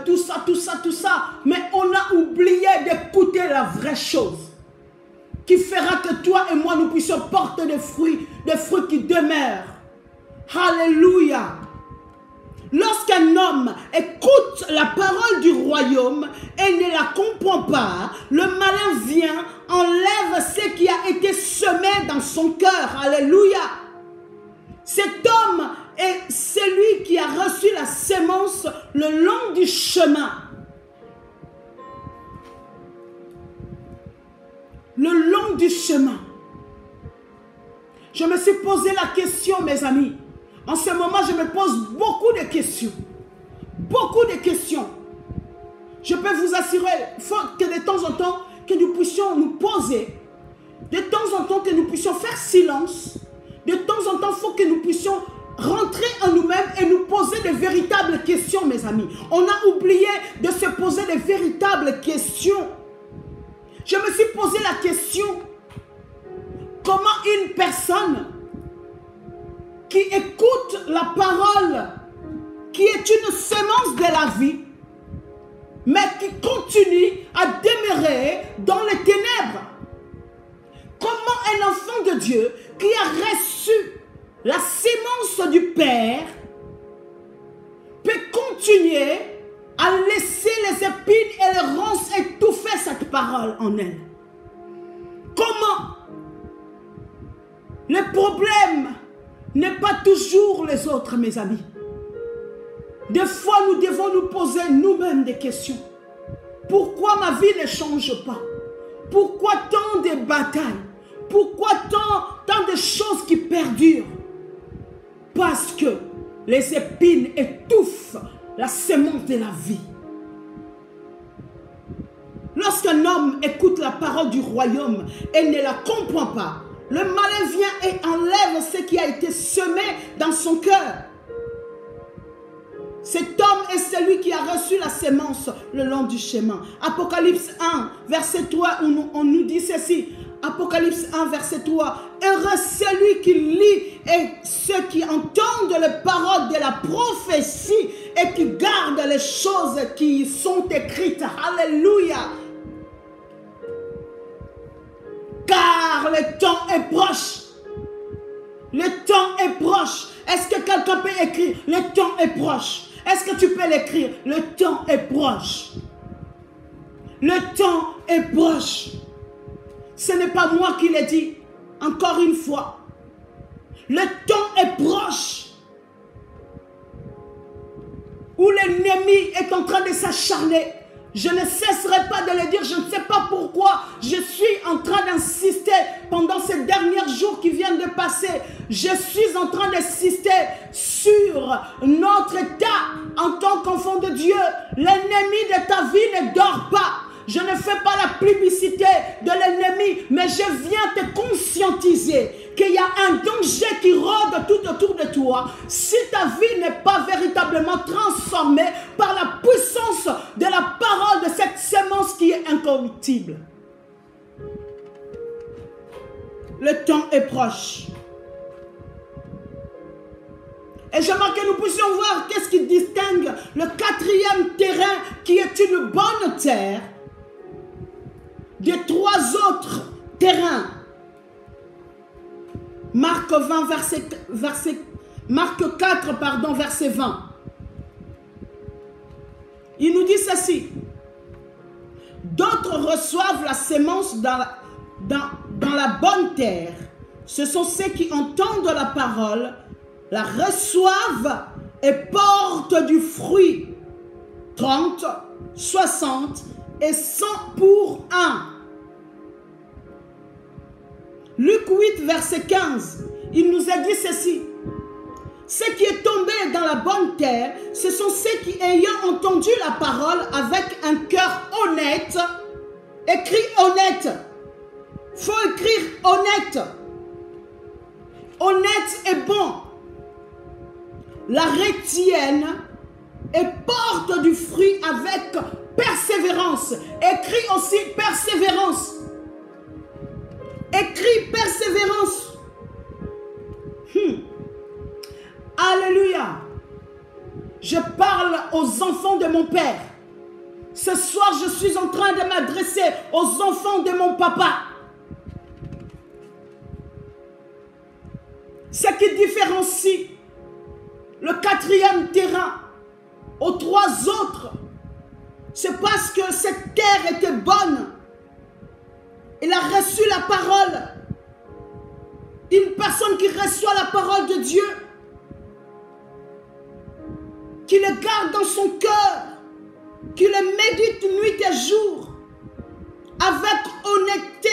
tout ça, tout ça, tout ça. Mais on a oublié d'écouter la vraie chose qui fera que toi et moi nous puissions porter des fruits qui demeurent. Alléluia. Lorsqu'un homme écoute la parole du royaume et ne la comprend pas, le malin vient, enlève ce qui a été semé dans son cœur. Alléluia. Cet homme est celui qui a reçu la sémence le long du chemin. Le long du chemin. Je me suis posé la question, mes amis. En ce moment, je me pose beaucoup de questions. Beaucoup de questions. Je peux vous assurer, il faut que de temps en temps, que nous puissions nous poser. De temps en temps, que nous puissions faire silence. De temps en temps, il faut que nous puissions rentrer en nous-mêmes et nous poser de véritables questions, mes amis. On a oublié de se poser de véritables questions. Je me suis posé la question, comment une personne qui écoute la parole, qui est une sémence de la vie, mais qui continue à demeurer dans les ténèbres. Comment un enfant de Dieu qui a reçu la sémence du Père peut continuer à laisser les épines et les ronces étouffer cette parole en elle? Comment? Le problème n'est pas toujours les autres, mes amis. Des fois, nous devons nous poser nous-mêmes des questions. Pourquoi ma vie ne change pas? Pourquoi tant de batailles? Pourquoi tant de choses qui perdurent? Parce que les épines étouffent la sémence de la vie. Lorsqu'un homme écoute la parole du royaume et ne la comprend pas, le malin vient et enlève ce qui a été semé dans son cœur. Cet homme est celui qui a reçu la sémence le long du chemin. Apocalypse 1, verset 3, on nous dit ceci. Apocalypse 1, verset 3. Heureux celui qui lit et ceux qui entendent les paroles de la prophétie et qui gardent les choses qui y sont écrites. Alléluia. Car le temps est proche. Le temps est proche. Est-ce que quelqu'un peut écrire? Le temps est proche. Est-ce que tu peux l'écrire? Le temps est proche. Le temps est proche. Ce n'est pas moi qui l'ai dit. Encore une fois. Le temps est proche. Où l'ennemi est en train de s'acharner. Je ne cesserai pas de le dire. Je ne sais pas pourquoi je suis en train d'insister pendant ces derniers jours qui viennent de passer. Je suis en train d'insister sur notre état en tant qu'enfant de Dieu. L'ennemi de ta vie ne dort pas. Je ne fais pas la publicité de l'ennemi, mais je viens te conscientiser qu'il y a un danger qui rôde tout autour de toi si ta vie n'est pas véritablement transformée par la puissance de la parole de cette sémence qui est incorruptible. Le temps est proche. Et j'aimerais que nous puissions voir qu'est-ce qui distingue le quatrième terrain qui est une bonne terre des trois autres terrains. Marc 4, verset 20. Il nous dit ceci. D'autres reçoivent la sémence dans la bonne terre. Ce sont ceux qui entendent la parole, la reçoivent et portent du fruit. 30, 60 et 100 pour 1. Luc 8, verset 15, il nous a dit ceci. Ce qui est tombé dans la bonne terre, ce sont ceux qui, ayant entendu la parole avec un cœur honnête, écrit honnête. Il faut écrire honnête. Honnête et bon. La retiennent et porte du fruit avec persévérance. Écrit aussi persévérance. Écrit persévérance. Alléluia. Je parle aux enfants de mon Père. Ce soir, je suis en train de m'adresser aux enfants de mon papa. Ce qui différencie le quatrième terrain aux 3 autres, c'est parce que cette terre était bonne. Il a reçu la parole. Une personne qui reçoit la parole de Dieu, qui le garde dans son cœur, qui le médite nuit et jour, avec honnêteté,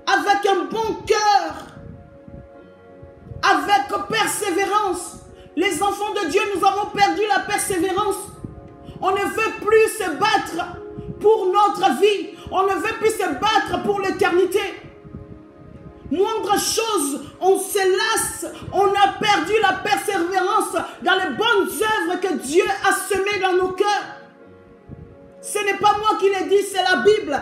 avec un bon cœur, avec persévérance. Les enfants de Dieu, nous avons perdu la persévérance. On ne veut plus se battre pour notre vie. On ne veut plus se battre pour l'éternité. Moindre chose, on se lasse. On a perdu la persévérance dans les bonnes œuvres que Dieu a semées dans nos cœurs. Ce n'est pas moi qui l'ai dit, c'est la Bible.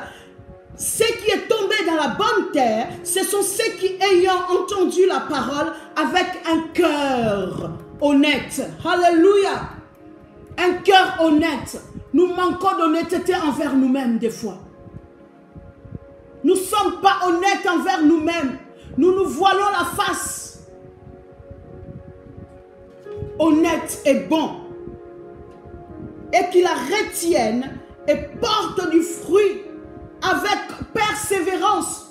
Ce qui est tombé dans la bonne terre, ce sont ceux qui, ayant entendu la parole avec un cœur honnête. Alléluia. Un cœur honnête. Nous manquons d'honnêteté envers nous-mêmes des fois. Nous ne sommes pas honnêtes envers nous-mêmes. Nous nous voilons la face. Honnête et bon. Et qu'il la retienne et porte du fruit avec persévérance.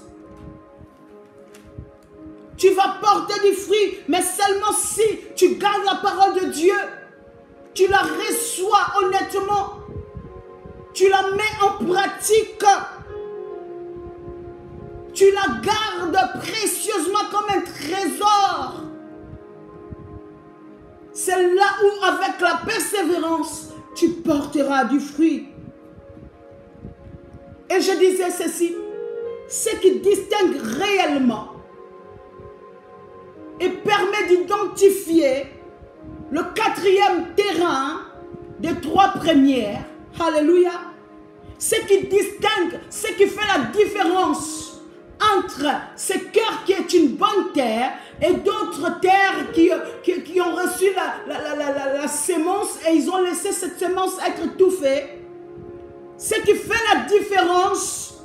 Tu vas porter du fruit, mais seulement si tu gardes la parole de Dieu. Tu la reçois honnêtement. Tu la mets en pratique. Tu la gardes précieusement comme un trésor. C'est là où, avec la persévérance, tu porteras du fruit. Et je disais ceci, ce qui distingue réellement et permet d'identifier le 4e terrain des 3 premières, alléluia, ce qui distingue, ce qui fait la différence entre ce cœur qui est une bonne terre et d'autres terres qui ont reçu la sémence et ils ont laissé cette sémence être étouffée. Ce qui fait la différence,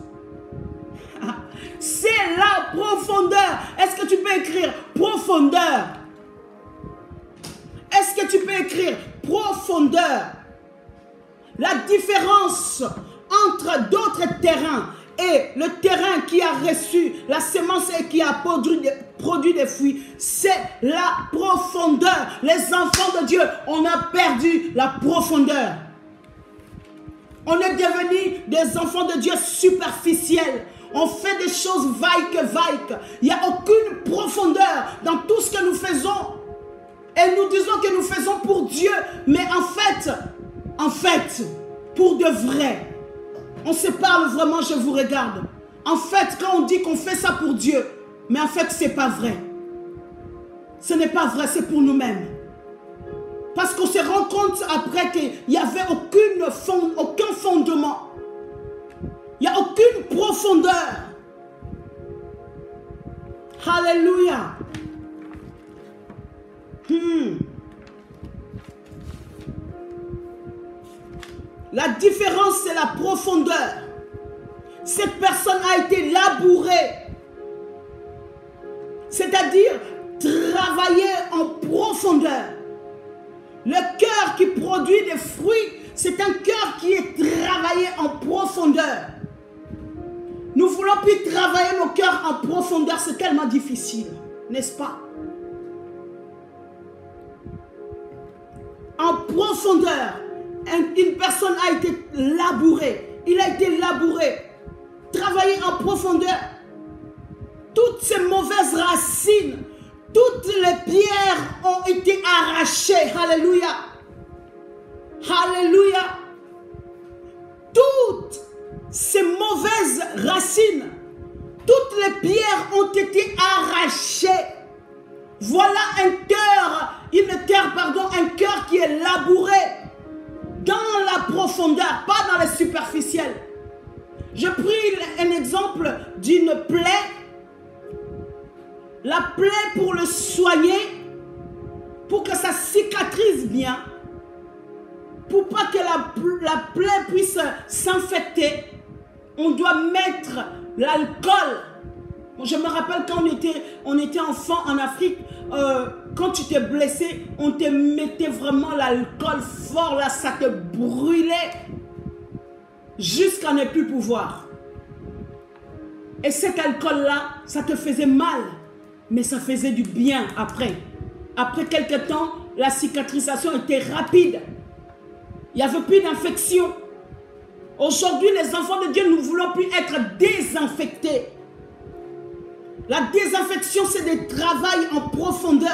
c'est la profondeur. Est-ce que tu peux écrire profondeur? Est-ce que tu peux écrire profondeur? La différence entre d'autres terrains et le terrain qui a reçu la sémence et qui a produit des fruits, c'est la profondeur. Les enfants de Dieu, on a perdu la profondeur. On est devenus des enfants de Dieu superficiels. On fait des choses vaille que vaille. Il n'y a aucune profondeur dans tout ce que nous faisons. Et nous disons que nous faisons pour Dieu. Mais en fait, pour de vrai, on se parle vraiment, je vous regarde. En fait, quand on dit qu'on fait ça pour Dieu, mais en fait, ce n'est pas vrai. Ce n'est pas vrai, c'est pour nous-mêmes. Parce qu'on se rend compte après qu'il n'y avait aucun fondement. Il n'y a aucune profondeur. Alléluia. La différence, c'est la profondeur. Cette personne a été labourée. C'est-à-dire travailler en profondeur. Le cœur qui produit des fruits, c'est un cœur qui est travaillé en profondeur. Nous voulons plus travailler nos cœurs en profondeur, c'est tellement difficile, n'est-ce pas? En profondeur, une personne a été labourée, il a été labouré, travaillé en profondeur. Toutes ces mauvaises racines, toutes les pierres ont été arrachées. Alléluia. Alléluia. Toutes ces mauvaises racines, toutes les pierres ont été arrachées. Voilà un cœur qui est labouré dans la profondeur, pas dans le superficiel. J'ai pris un exemple d'une plaie. La plaie, pour le soigner, pour que ça cicatrise bien, pour pas que la plaie puisse s'infecter, on doit mettre l'alcool. Je me rappelle quand on était enfant en Afrique, quand tu t'es blessé, on te mettait vraiment l'alcool fort, là, ça te brûlait jusqu'à ne plus pouvoir. Et cet alcool-là, ça te faisait mal, mais ça faisait du bien après. Après quelques temps, la cicatrisation était rapide. Il n'y avait plus d'infection. Aujourd'hui, les enfants de Dieu, nous ne voulons plus être désinfectés. La désinfection, c'est des travail en profondeur.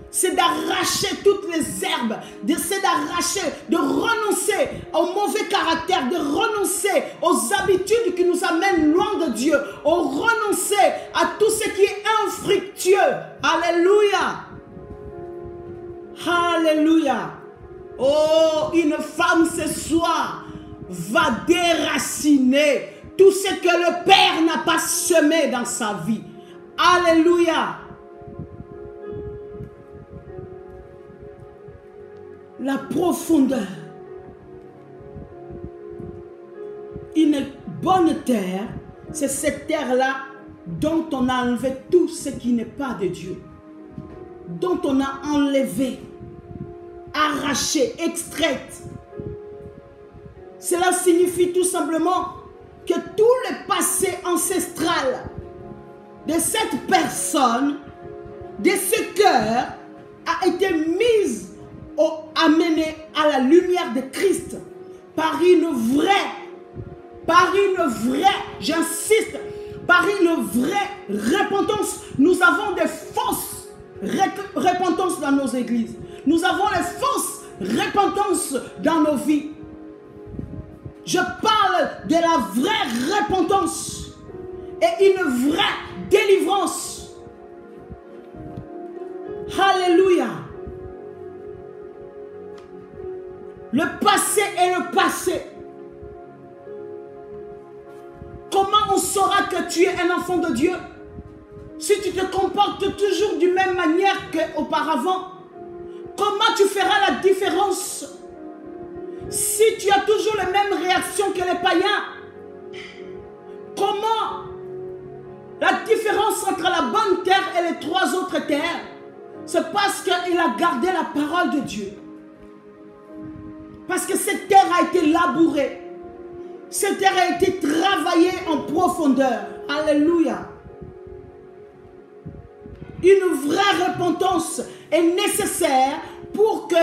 C'est d'arracher toutes les herbes, c'est d'arracher, de renoncer au mauvais caractère, de renoncer aux habitudes qui nous amènent loin de Dieu, de renoncer à tout ce qui est infructueux. Alléluia. Alléluia. Oh, une femme ce soir va déraciner tout ce que le Père n'a pas semé dans sa vie. Alléluia. La profondeur. Une bonne terre, c'est cette terre-là dont on a enlevé tout ce qui n'est pas de Dieu. Dont on a enlevé, arraché, extraite. Cela signifie tout simplement que tout le passé ancestral de cette personne, de ce cœur, a été mis amené à la lumière de Christ par une vraie, j'insiste, par une vraie repentance. Nous avons des fausses repentances dans nos églises. Nous avons les fausses repentances dans nos vies. Je parle de la vraie repentance et une vraie délivrance. Alléluia. Le passé est le passé. Comment on saura que tu es un enfant de Dieu? Si tu te comportes toujours d'une même manière qu'auparavant, comment tu feras la différence? Si tu as toujours les mêmes réactions que les païens, comment la différence entre la bonne terre et les trois autres terres? C'est parce qu'il a gardé la parole de Dieu. Parce que cette terre a été labourée. Cette terre a été travaillée en profondeur. Alléluia. Une vraie repentance est nécessaire pour que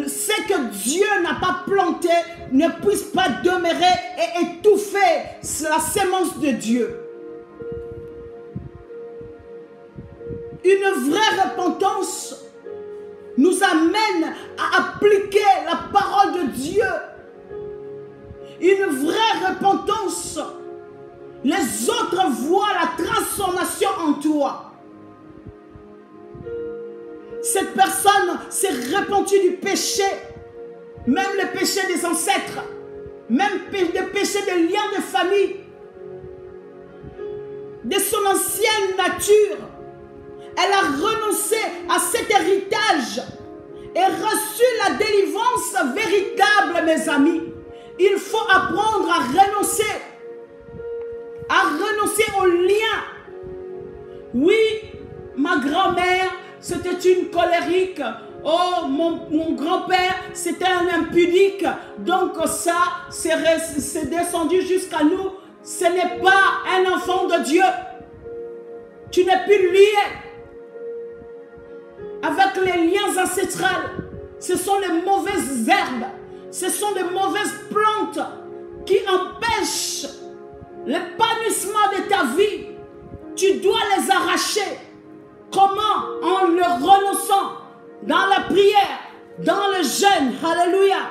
ce que Dieu n'a pas planté ne puisse pas demeurer et étouffer la sémence de Dieu. Une vraie repentance nous amène à appliquer la parole de Dieu. Une vraie repentance, les autres voient la transformation en toi. Cette personne s'est repentie du péché, même le péché des ancêtres, même le péché des liens de famille, de son ancienne nature. Elle a renoncé à cet héritage et reçu la délivrance véritable, mes amis. Il faut apprendre à renoncer aux liens. Oui, ma grand-mère, c'était une colérique. Oh, mon grand-père, c'était un impudique. Donc ça, c'est descendu jusqu'à nous. Ce n'est pas un enfant de Dieu. Tu n'es plus lié avec les liens ancestrales. Ce sont les mauvaises herbes. Ce sont des mauvaises plantes qui empêchent l'épanouissement de ta vie. Tu dois les arracher. Comment? En le renonçant dans la prière, dans le jeûne. Alléluia.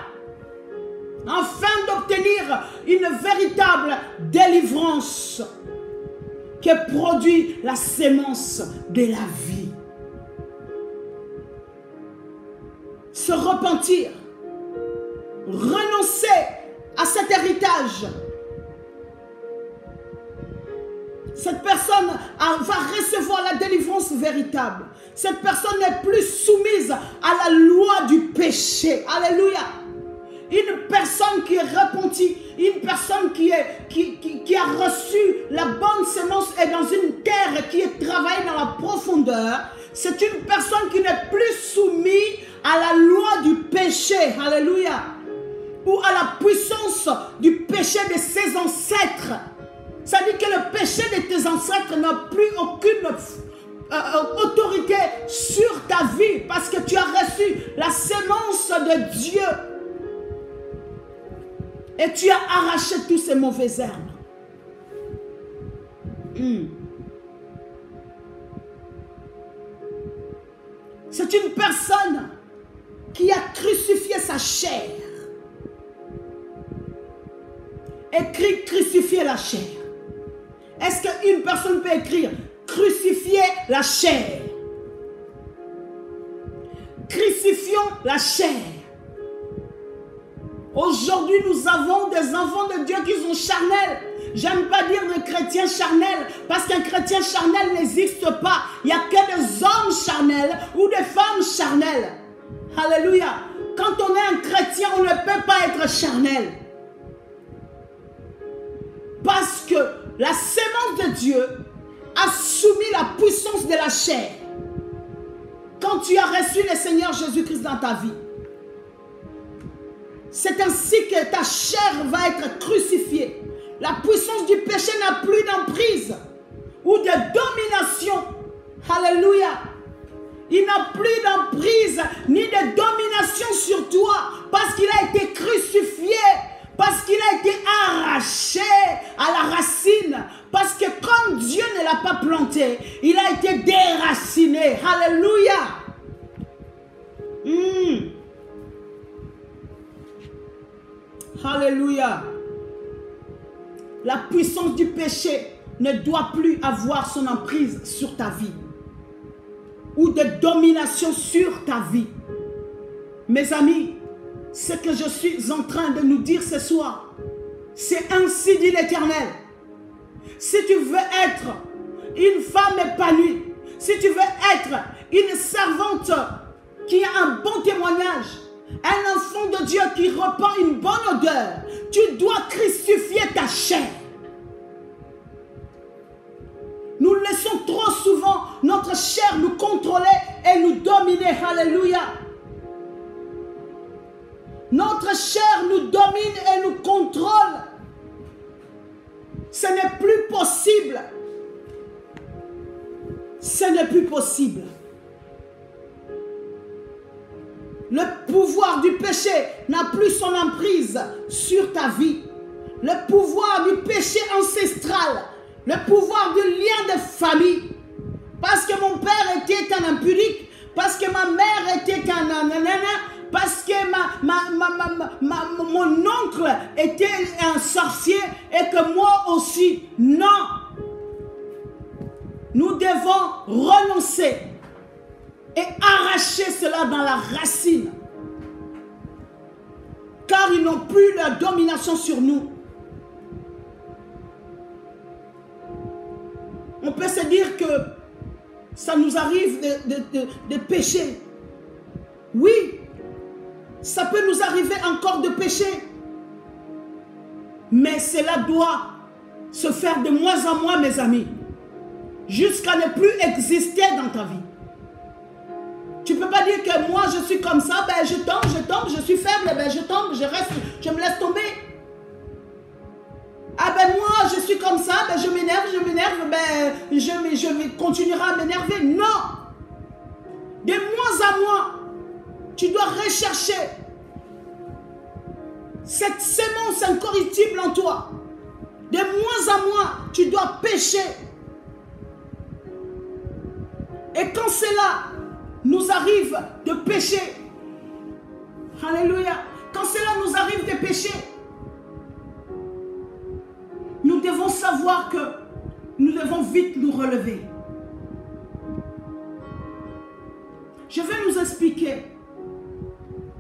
Afin d'obtenir une véritable délivrance qui produit la sémence de la vie. Se repentir, renoncer à cet héritage. Cette personne va recevoir la délivrance véritable. Cette personne n'est plus soumise à la loi du péché. Alléluia. Une personne qui est repentie, une personne qui a reçu la bonne semence et dans une terre qui est travaillée dans la profondeur, c'est une personne qui n'est plus soumis à la loi du péché. Alléluia. Ou à la puissance du péché de ses ancêtres. Ça dit que le péché de tes ancêtres n'a plus aucune autorité sur ta vie parce que tu as reçu la sémence de Dieu. Et tu as arraché tous ces mauvaises herbes. C'est une personne qui a crucifié sa chair. Écrit crucifier la chair. Est-ce qu'une personne peut écrire crucifier la chair? Crucifions la chair. Aujourd'hui, nous avons des enfants de Dieu qui sont charnels. J'aime pas dire de chrétiens charnels parce qu'un chrétien charnel n'existe pas. Il n'y a que des hommes charnels ou des femmes charnelles. Alléluia. Quand on est un chrétien, on ne peut pas être charnel. Parce que la sémence de Dieu a soumis la puissance de la chair. Quand tu as reçu le Seigneur Jésus-Christ dans ta vie, c'est ainsi que ta chair va être crucifiée. La puissance du péché n'a plus d'emprise ou de domination. Alléluia. Il n'a plus d'emprise ni de domination sur toi parce qu'il a été crucifié, parce qu'il a été arraché à la racine, parce que comme Dieu ne l'a pas planté, il a été déraciné. Alléluia. Alléluia. La puissance du péché ne doit plus avoir son emprise sur ta vie ou de domination sur ta vie. Mes amis, ce que je suis en train de nous dire ce soir, c'est ainsi dit l'Éternel. Si tu veux être une femme épanouie, si tu veux être une servante qui a un bon témoignage, un enfant de Dieu qui répand une bonne odeur, tu dois crucifier ta chair. Nous laissons trop souvent notre chair nous contrôler et nous dominer. Alléluia. Notre chair nous domine et nous contrôle. Ce n'est plus possible. Ce n'est plus possible. Le pouvoir du péché n'a plus son emprise sur ta vie. Le pouvoir du péché ancestral, le pouvoir du lien de famille. Parce que mon père était un impudique, parce que ma mère était un nanana, parce que mon oncle était un sorcier et que moi aussi. Non. Nous devons renoncer et arracher cela dans la racine. Car ils n'ont plus la domination sur nous. On peut se dire que ça nous arrive de pécher. Oui, ça peut nous arriver encore de pécher. Mais cela doit se faire de moins en moins, mes amis. Jusqu'à ne plus exister dans ta vie. Tu ne peux pas dire que moi je suis comme ça, ben je tombe, je suis faible, ben je tombe, je reste, je me laisse tomber. Ah ben moi je suis comme ça, ben je m'énerve, ben je continuerai à m'énerver. Non. De moins en moins, tu dois rechercher cette sémence incorruptible en toi. De moins en moins, tu dois pécher. Et quand cela nous arrive de pécher, alléluia, quand cela nous arrive de pécher, nous devons savoir que nous devons vite nous relever. Je vais nous expliquer.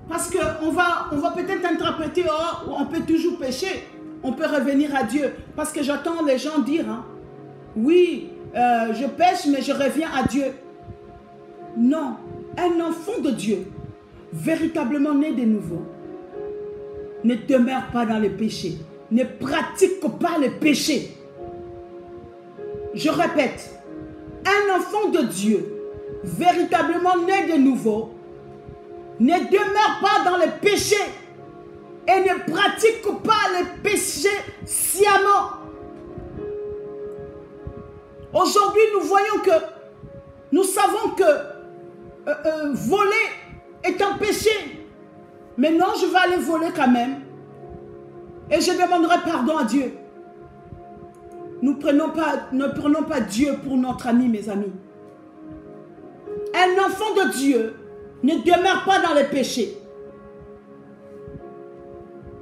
Parce qu'on va peut-être interpréter, oh, on peut toujours pécher, on peut revenir à Dieu. Parce que j'entends les gens dire, hein, oui, je pêche, mais je reviens à Dieu. Non, un enfant de Dieu, véritablement né de nouveau, ne demeure pas dans le péché, ne pratique pas le péché. Je répète, un enfant de Dieu véritablement né de nouveau, ne demeure pas dans les péchés et ne pratique pas les péchés sciemment. Aujourd'hui, nous voyons que, nous savons que voler est un péché. Mais non, je vais aller voler quand même. Et je demanderai pardon à Dieu. Ne prenons pas Dieu pour notre ami, mes amis. Un enfant de Dieu ne demeure pas dans les péchés.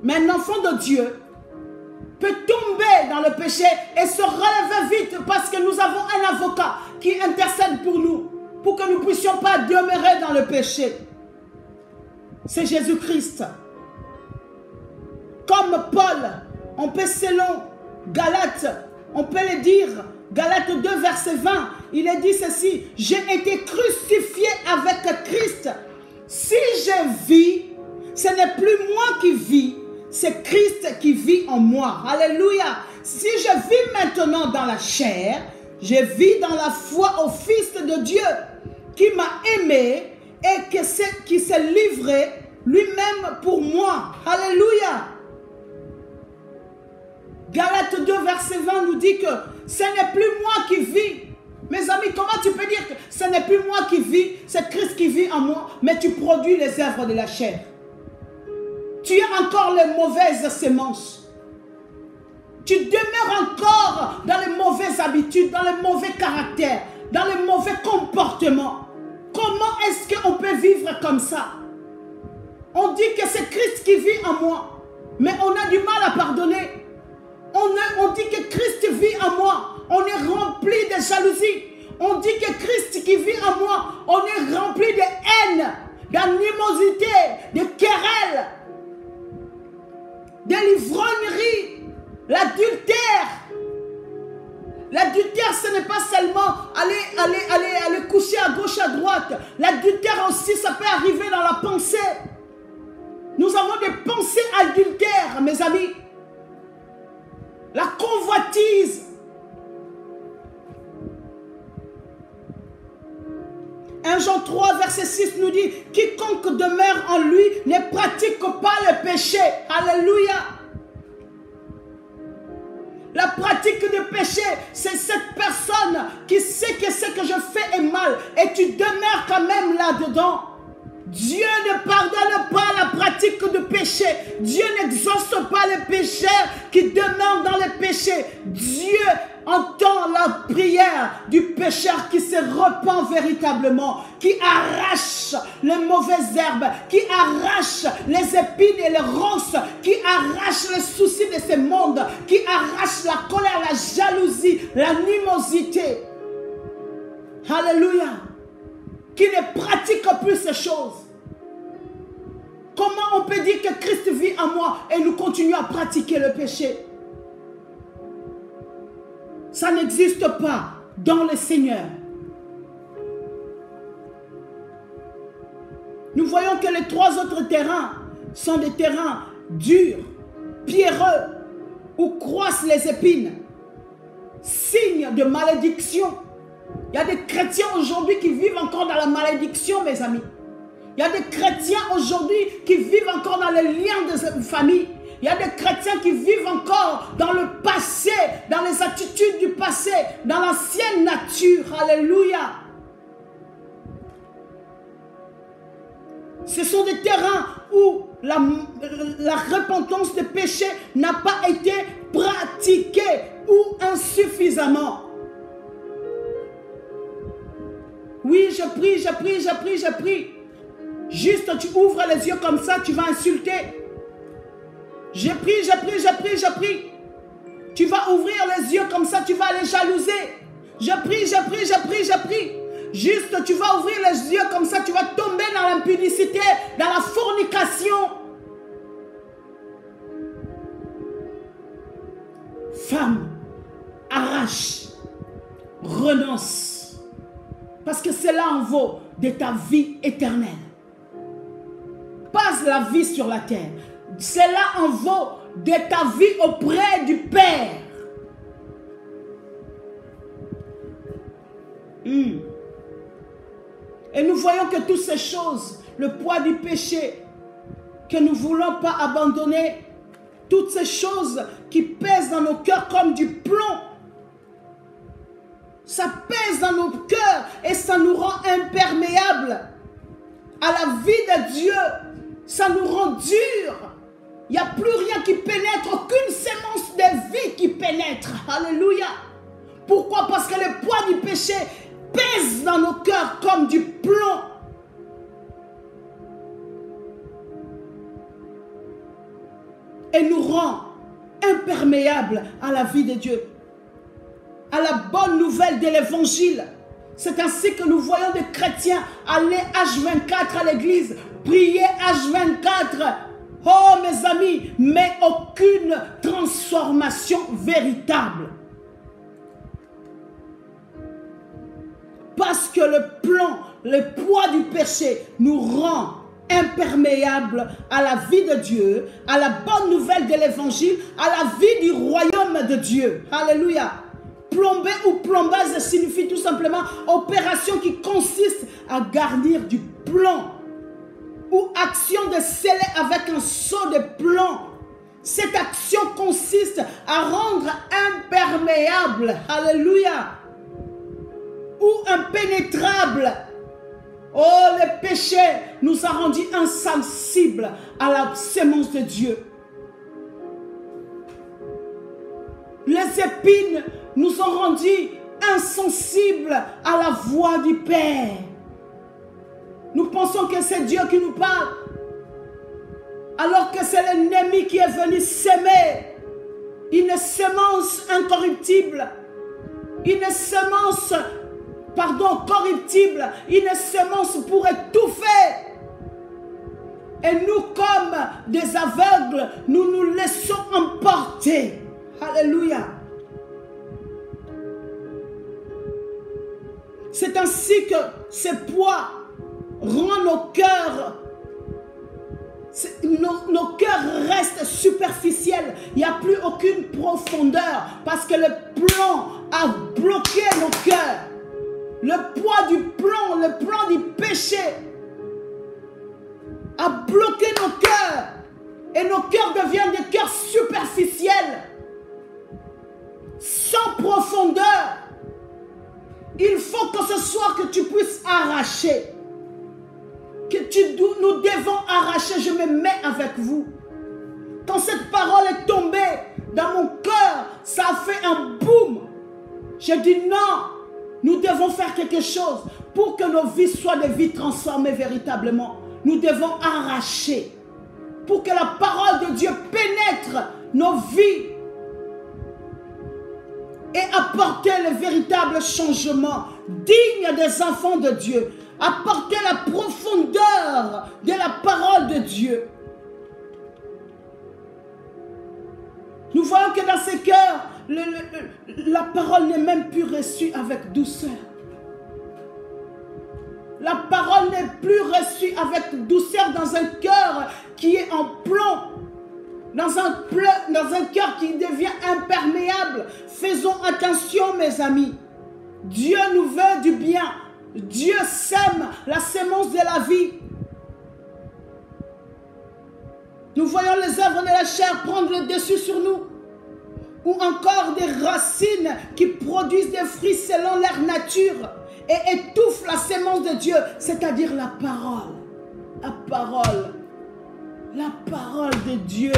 Mais un enfant de Dieu peut tomber dans le péché et se relever vite parce que nous avons un avocat qui intercède pour nous, pour que nous ne puissions pas demeurer dans le péché. C'est Jésus-Christ. Comme Paul, on peut selon Galates, on peut le dire, Galates 2 verset 20, il est dit ceci: j'ai été crucifié avec Christ. Si je vis, ce n'est plus moi qui vis, c'est Christ qui vit en moi. Alléluia. Si je vis maintenant dans la chair, je vis dans la foi au Fils de Dieu qui m'a aimé et qui s'est livré lui-même pour moi. Alléluia. Galates 2 verset 20 nous dit que ce n'est plus moi qui vis. Mes amis, comment tu peux dire que ce n'est plus moi qui vis, c'est Christ qui vit en moi, mais tu produis les œuvres de la chair. Tu as encore les mauvaises semences. Tu demeures encore dans les mauvaises habitudes, dans les mauvais caractères, dans les mauvais comportements. Comment est-ce qu'on peut vivre comme ça? On dit que c'est Christ qui vit en moi, mais on a du mal à pardonner. On dit que Christ vit en moi, on est rempli de jalousie. On dit que Christ qui vit en moi, on est rempli de haine, d'animosité, de querelle, de l'ivrognerie, l'adultère. L'adultère, ce n'est pas seulement aller coucher à gauche, à droite. L'adultère aussi, ça peut arriver dans la pensée. Nous avons des pensées adultères, mes amis. La convoitise. 1 Jean 3, verset 6 nous dit: quiconque demeure en lui ne pratique pas le péché. Alléluia. La pratique du péché, c'est cette personne qui sait que ce que je fais est mal et tu demeures quand même là-dedans. Dieu ne pardonne pas la pratique du péché. Dieu n'exauce pas les pécheurs qui demeurent dans le péché. Dieu entend la prière du pécheur qui se repent véritablement, qui arrache les mauvaises herbes, qui arrache les épines et les ronces, qui arrache les soucis de ce monde, qui arrache la colère, la jalousie, l'animosité. Alléluia. Qui ne pratique plus ces choses. Comment on peut dire que Christ vit en moi et nous continuons à pratiquer le péché? Ça n'existe pas dans le Seigneur. Nous voyons que les 3 autres terrains sont des terrains durs, pierreux, où croissent les épines, signe de malédiction. Il y a des chrétiens aujourd'hui qui vivent encore dans la malédiction, mes amis. Il y a des chrétiens aujourd'hui qui vivent encore dans les liens de famille. Il y a des chrétiens qui vivent encore dans le passé, dans les attitudes du passé, dans l'ancienne nature. Alléluia. Ce sont des terrains où la repentance des péchés n'a pas été pratiquée ou insuffisamment. Oui, je prie, je prie, je prie, je prie. Juste, tu ouvres les yeux comme ça, tu vas insulter. Je prie, je prie, je prie, je prie. Tu vas ouvrir les yeux comme ça, tu vas aller jalouser. Je prie, je prie, je prie, je prie. Juste, tu vas ouvrir les yeux comme ça, tu vas tomber dans l'impudicité, dans la fornication. Femme, arrache, renonce. Parce que cela en vaut de ta vie éternelle. Pas la vie sur la terre. Cela en vaut de ta vie auprès du Père. Et nous voyons que toutes ces choses, le poids du péché, que nous ne voulons pas abandonner, toutes ces choses qui pèsent dans nos cœurs comme du plomb, ça pèse dans nos cœurs et ça nous rend imperméables à la vie de Dieu. Ça nous rend durs. Il n'y a plus rien qui pénètre, aucune sémence de vie qui pénètre. Alléluia. Pourquoi? Parce que le poids du péché pèse dans nos cœurs comme du plomb. Et nous rend imperméables à la vie de Dieu, à la bonne nouvelle de l'évangile. C'est ainsi que nous voyons des chrétiens aller H24 à l'église, prier H24. Oh mes amis, mais aucune transformation véritable. Parce que le plomb, le poids du péché nous rend imperméable à la vie de Dieu, à la bonne nouvelle de l'évangile, à la vie du royaume de Dieu. Alléluia. Plomber ou plombeuse signifie tout simplement opération qui consiste à garnir du plomb ou action de sceller avec un seau de plomb. Cette action consiste à rendre imperméable, alléluia, ou impénétrable. Oh, le péché nous a rendus insensibles à la sémence de Dieu. Les épines nous ont rendus insensibles à la voix du Père. Nous pensons que c'est Dieu qui nous parle, alors que c'est l'ennemi qui est venu s'aimer une semence incorruptible, une semence, corruptible, une semence pour étouffer. Et nous, comme des aveugles, nous nous laissons emporter. Alléluia. C'est ainsi que ce poids rend nos cœurs, nos cœurs restent superficiels. Il n'y a plus aucune profondeur parce que le plomb a bloqué nos cœurs. Le poids du plomb, le plomb du péché a bloqué nos cœurs. Et nos cœurs deviennent des cœurs superficiels, sans profondeur. Il faut que ce soir que tu puisses arracher. Nous devons arracher. Je me mets avec vous. Quand cette parole est tombée dans mon cœur, ça a fait un boum. J'ai dit non, nous devons faire quelque chose pour que nos vies soient des vies transformées véritablement. Nous devons arracher pour que la parole de Dieu pénètre nos vies et apporter le véritable changement digne des enfants de Dieu. Apporter la profondeur de la parole de Dieu. Nous voyons que dans ces cœurs, la parole n'est même plus reçue avec douceur. La parole n'est plus reçue avec douceur dans un cœur qui est en plomb. Dans un cœur qui devient imperméable. Faisons attention, mes amis. Dieu nous veut du bien. Dieu sème la sémence de la vie. Nous voyons les œuvres de la chair prendre le dessus sur nous. Ou encore des racines qui produisent des fruits selon leur nature et étouffent la sémence de Dieu, c'est-à-dire la parole. La parole. La parole de Dieu.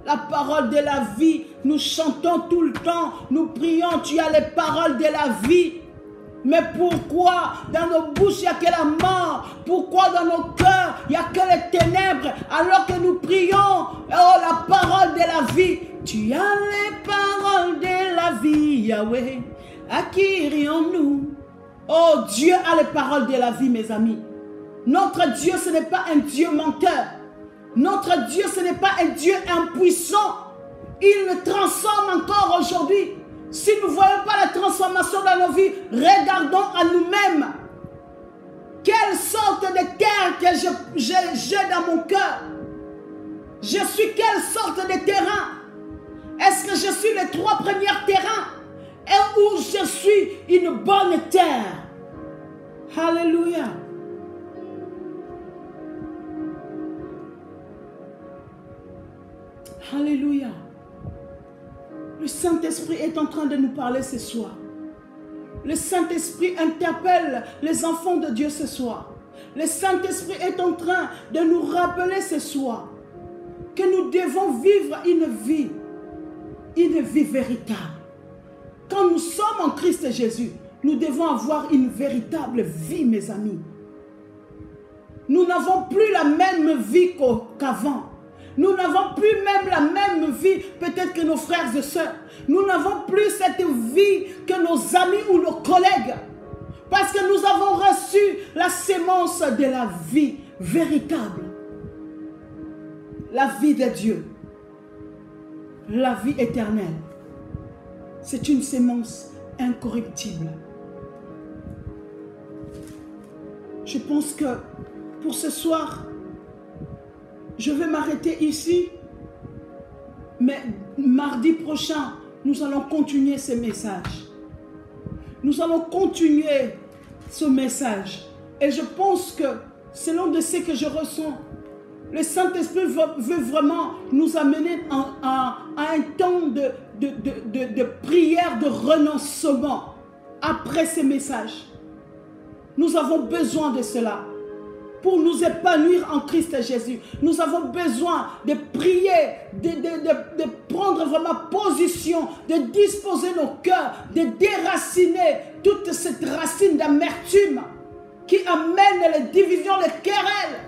La parole de la vie. Nous chantons tout le temps. Nous prions, tu as les paroles de la vie. Mais pourquoi dans nos bouches il n'y a que la mort? Pourquoi dans nos cœurs il n'y a que les ténèbres alors que nous prions? Oh, la parole de la vie. Tu as les paroles de la vie, Yahweh. À qui irions-nous? Oh, Dieu a les paroles de la vie, mes amis. Notre Dieu, ce n'est pas un Dieu menteur. Notre Dieu, ce n'est pas un Dieu impuissant. Il le transforme encore aujourd'hui. Si nous ne voyons pas la transformation dans nos vies, regardons à nous-mêmes. Quelle sorte de terre que j'ai dans mon cœur? Je suis quelle sorte de terrain? Est-ce que je suis les 3 premiers terrains? Et où je suis une bonne terre? Alléluia. Alléluia. Le Saint-Esprit est en train de nous parler ce soir. Le Saint-Esprit interpelle les enfants de Dieu ce soir. Le Saint-Esprit est en train de nous rappeler ce soir que nous devons vivre une vie véritable. Quand nous sommes en Christ Jésus, nous devons avoir une véritable vie, mes amis. Nous n'avons plus la même vie qu'avant. Nous n'avons plus même la même vie peut-être que nos frères et sœurs. Nous n'avons plus cette vie que nos amis ou nos collègues. Parce que nous avons reçu la sémence de la vie véritable. La vie de Dieu. La vie éternelle. C'est une sémence incorruptible. Je pense que pour ce soir, je vais m'arrêter ici, mais mardi prochain, nous allons continuer ce message. Nous allons continuer ce message. Et je pense que, selon de ce que je ressens, le Saint-Esprit veut vraiment nous amener à un temps de prière, de renoncement après ce message. Nous avons besoin de cela. Pour nous épanouir en Christ Jésus. Nous avons besoin de prier, de prendre vraiment position, de disposer nos cœurs, de déraciner toute cette racine d'amertume qui amène les divisions, les querelles,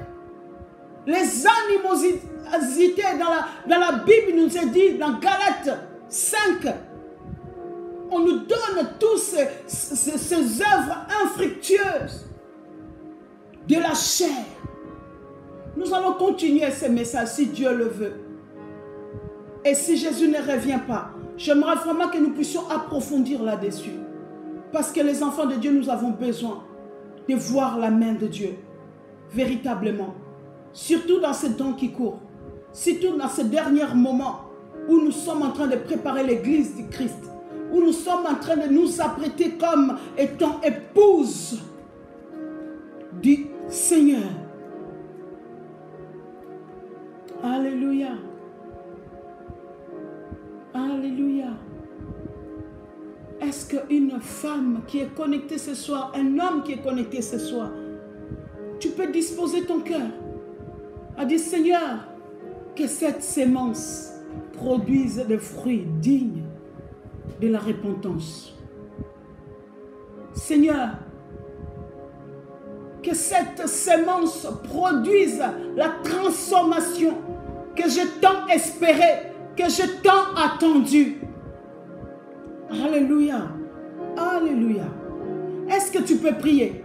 les animosités. Dans la Bible, nous est dit, dans Galates 5, on nous donne tous ces œuvres infructueuses de la chair. Nous allons continuer ce message si Dieu le veut. Et si Jésus ne revient pas, j'aimerais vraiment que nous puissions approfondir là-dessus. Parce que les enfants de Dieu, nous avons besoin de voir la main de Dieu. Véritablement. Surtout dans ce temps qui court. Surtout dans ces derniers moments où nous sommes en train de préparer l'église du Christ. Où nous sommes en train de nous apprêter comme étant épouses du Seigneur. Alléluia. Alléluia. Est-ce qu'une femme qui est connectée ce soir, un homme qui est connecté ce soir, tu peux disposer ton cœur à dire, Seigneur, que cette sémence produise des fruits dignes de la repentance. Seigneur, que cette sémence produise la transformation que j'ai tant espérée, que j'ai tant attendue. Alléluia. Alléluia. Est-ce que tu peux prier?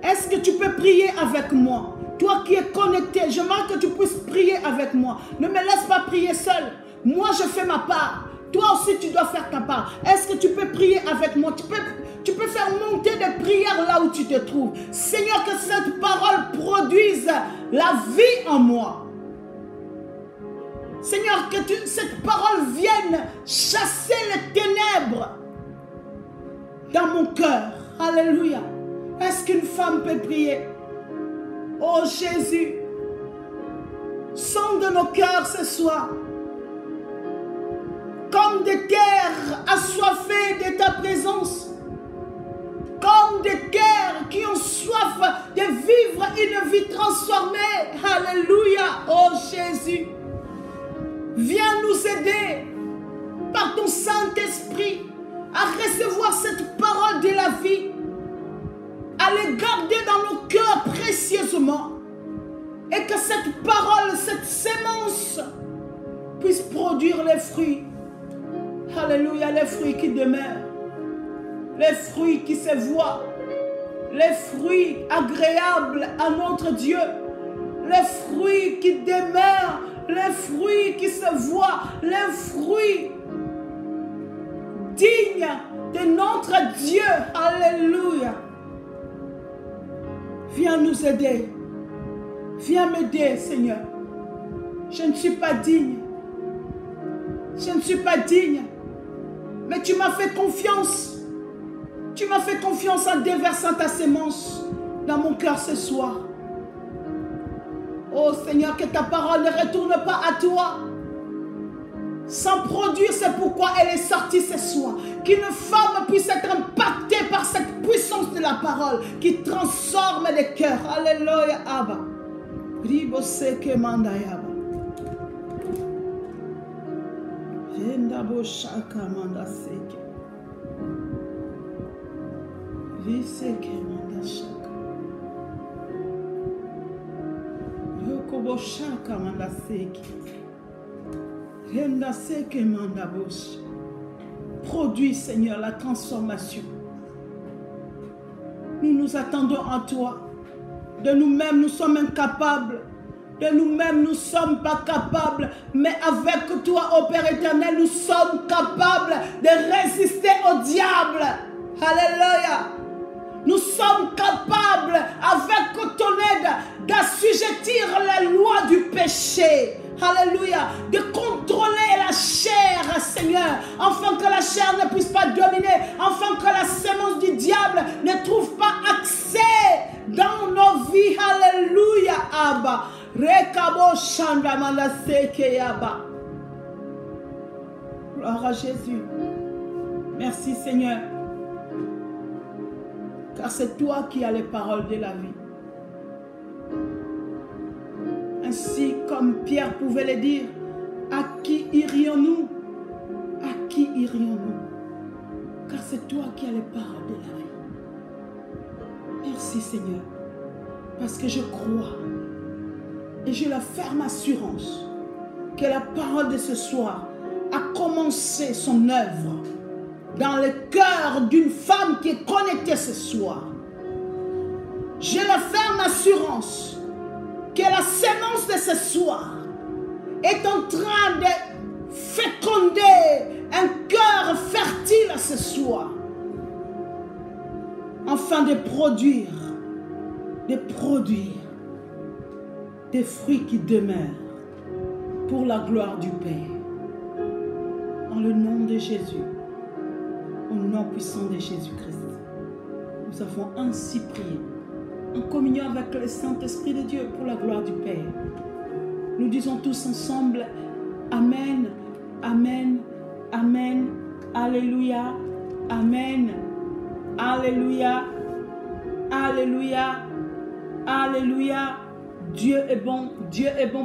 Est-ce que tu peux prier avec moi? Toi qui es connecté, j'aimerais que tu puisses prier avec moi. Ne me laisse pas prier seul. Moi, je fais ma part. Toi aussi, tu dois faire ta part. Est-ce que tu peux prier avec moi? Tu peux faire monter des prières là où tu te trouves. Seigneur, que cette parole produise la vie en moi. Seigneur, que cette parole vienne chasser les ténèbres dans mon cœur. Alléluia. Est-ce qu'une femme peut prier? Oh Jésus, sonde nos cœurs ce soir. Comme des terres assoiffées de ta présence. Comme des terres qui ont soif de vivre une vie transformée. Alléluia. Oh Jésus. Viens nous aider par ton Saint-Esprit à recevoir cette parole de la vie. À les garder dans nos cœurs précieusement. Et que cette parole, cette sémence puisse produire les fruits. Alléluia, les fruits qui demeurent. Les fruits qui se voient. Les fruits agréables à notre Dieu. Les fruits qui demeurent. Les fruits qui se voient. Les fruits dignes de notre Dieu. Alléluia. Viens nous aider. Viens m'aider, Seigneur. Je ne suis pas digne. Je ne suis pas digne. Mais tu m'as fait confiance. Tu m'as fait confiance en déversant ta sémence dans mon cœur ce soir. Oh Seigneur, que ta parole ne retourne pas à toi. sans produire, c'est pourquoi elle est sortie ce soir. Qu'une femme puisse être impactée par cette puissance de la parole qui transforme les cœurs. Alléluia, Abba. Riboseke mandayaba. Vendabo shaka mandaseke. Viseke mandashaka. Yokobo shaka mandaseke. Vendaseke mandabosh. Produis, Seigneur, la transformation. Nous nous attendons en toi. De nous-mêmes, nous sommes incapables. De nous-mêmes, nous ne sommes pas capables. Mais avec toi, ô Père éternel, nous sommes capables de résister au diable. Alléluia. Nous sommes capables, avec ton aide, d'assujettir les lois du péché. Alléluia. De contrôler la chair, Seigneur, afin que la chair ne puisse pas dominer, afin que la sémence du diable ne trouve pas accès dans nos vies. Alléluia, Abba. Rekabo Shanda Mandaseke Abba. Gloire à Jésus. Merci, Seigneur. Car c'est toi qui as les paroles de la vie. Ainsi comme Pierre pouvait le dire, à qui irions-nous? À qui irions-nous? Car c'est toi qui as les paroles de la vie. Merci Seigneur, parce que je crois et j'ai la ferme assurance que la parole de ce soir a commencé son œuvre dans le cœur d'une femme qui est connectée ce soir. J'ai la ferme assurance que la sémence de ce soir est en train de féconder un cœur fertile ce soir, afin de produire des fruits qui demeurent pour la gloire du Père. Dans le nom de Jésus, au nom puissant de Jésus-Christ, nous avons ainsi prié, en communion avec le Saint-Esprit de Dieu pour la gloire du Père. Nous disons tous ensemble, Amen, Amen, Amen, Alléluia, Amen, Alléluia, Alléluia, Alléluia. Dieu est bon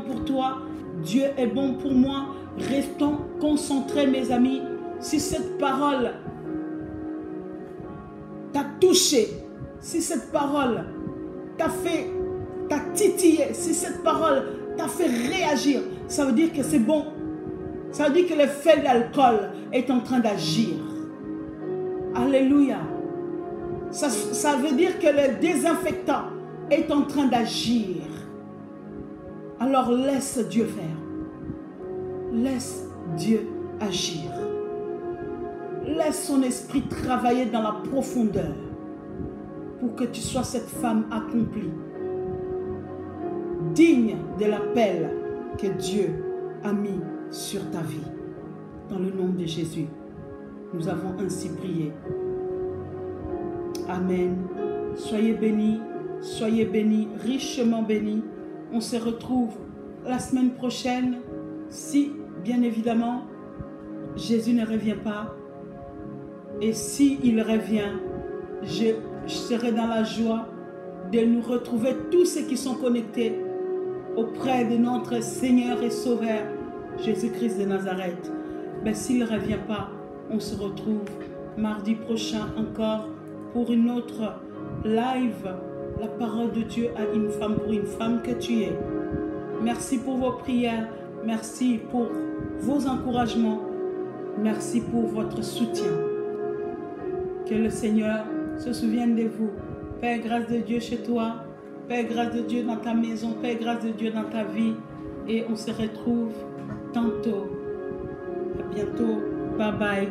pour toi, Dieu est bon pour moi. Restons concentrés, mes amis. Si cette parole t'a touché, si cette parole t'a titillé, si cette parole t'a fait réagir, ça veut dire que c'est bon. Ça veut dire que l'effet de l'alcool est en train d'agir. Alléluia. Ça veut dire que le désinfectant est en train d'agir. Alors laisse Dieu faire. Laisse Dieu agir. Laisse son esprit travailler dans la profondeur pour que tu sois cette femme accomplie, digne de l'appel que Dieu a mis sur ta vie. Dans le nom de Jésus, nous avons ainsi prié. Amen. Soyez bénis, richement bénis. On se retrouve la semaine prochaine, si, bien évidemment, Jésus ne revient pas. Et s'il revient, je serai dans la joie de nous retrouver tous ceux qui sont connectés auprès de notre Seigneur et Sauveur, Jésus-Christ de Nazareth. Mais s'il ne revient pas, on se retrouve mardi prochain encore pour une autre live, la parole de Dieu à une femme, pour une femme que tu es. Merci pour vos prières, merci pour vos encouragements, merci pour votre soutien. Que le Seigneur se souvienne de vous. Père, grâce de Dieu chez toi, Père, grâce de Dieu dans ta maison, Père, grâce de Dieu dans ta vie. Et on se retrouve tantôt. À bientôt. Bye bye.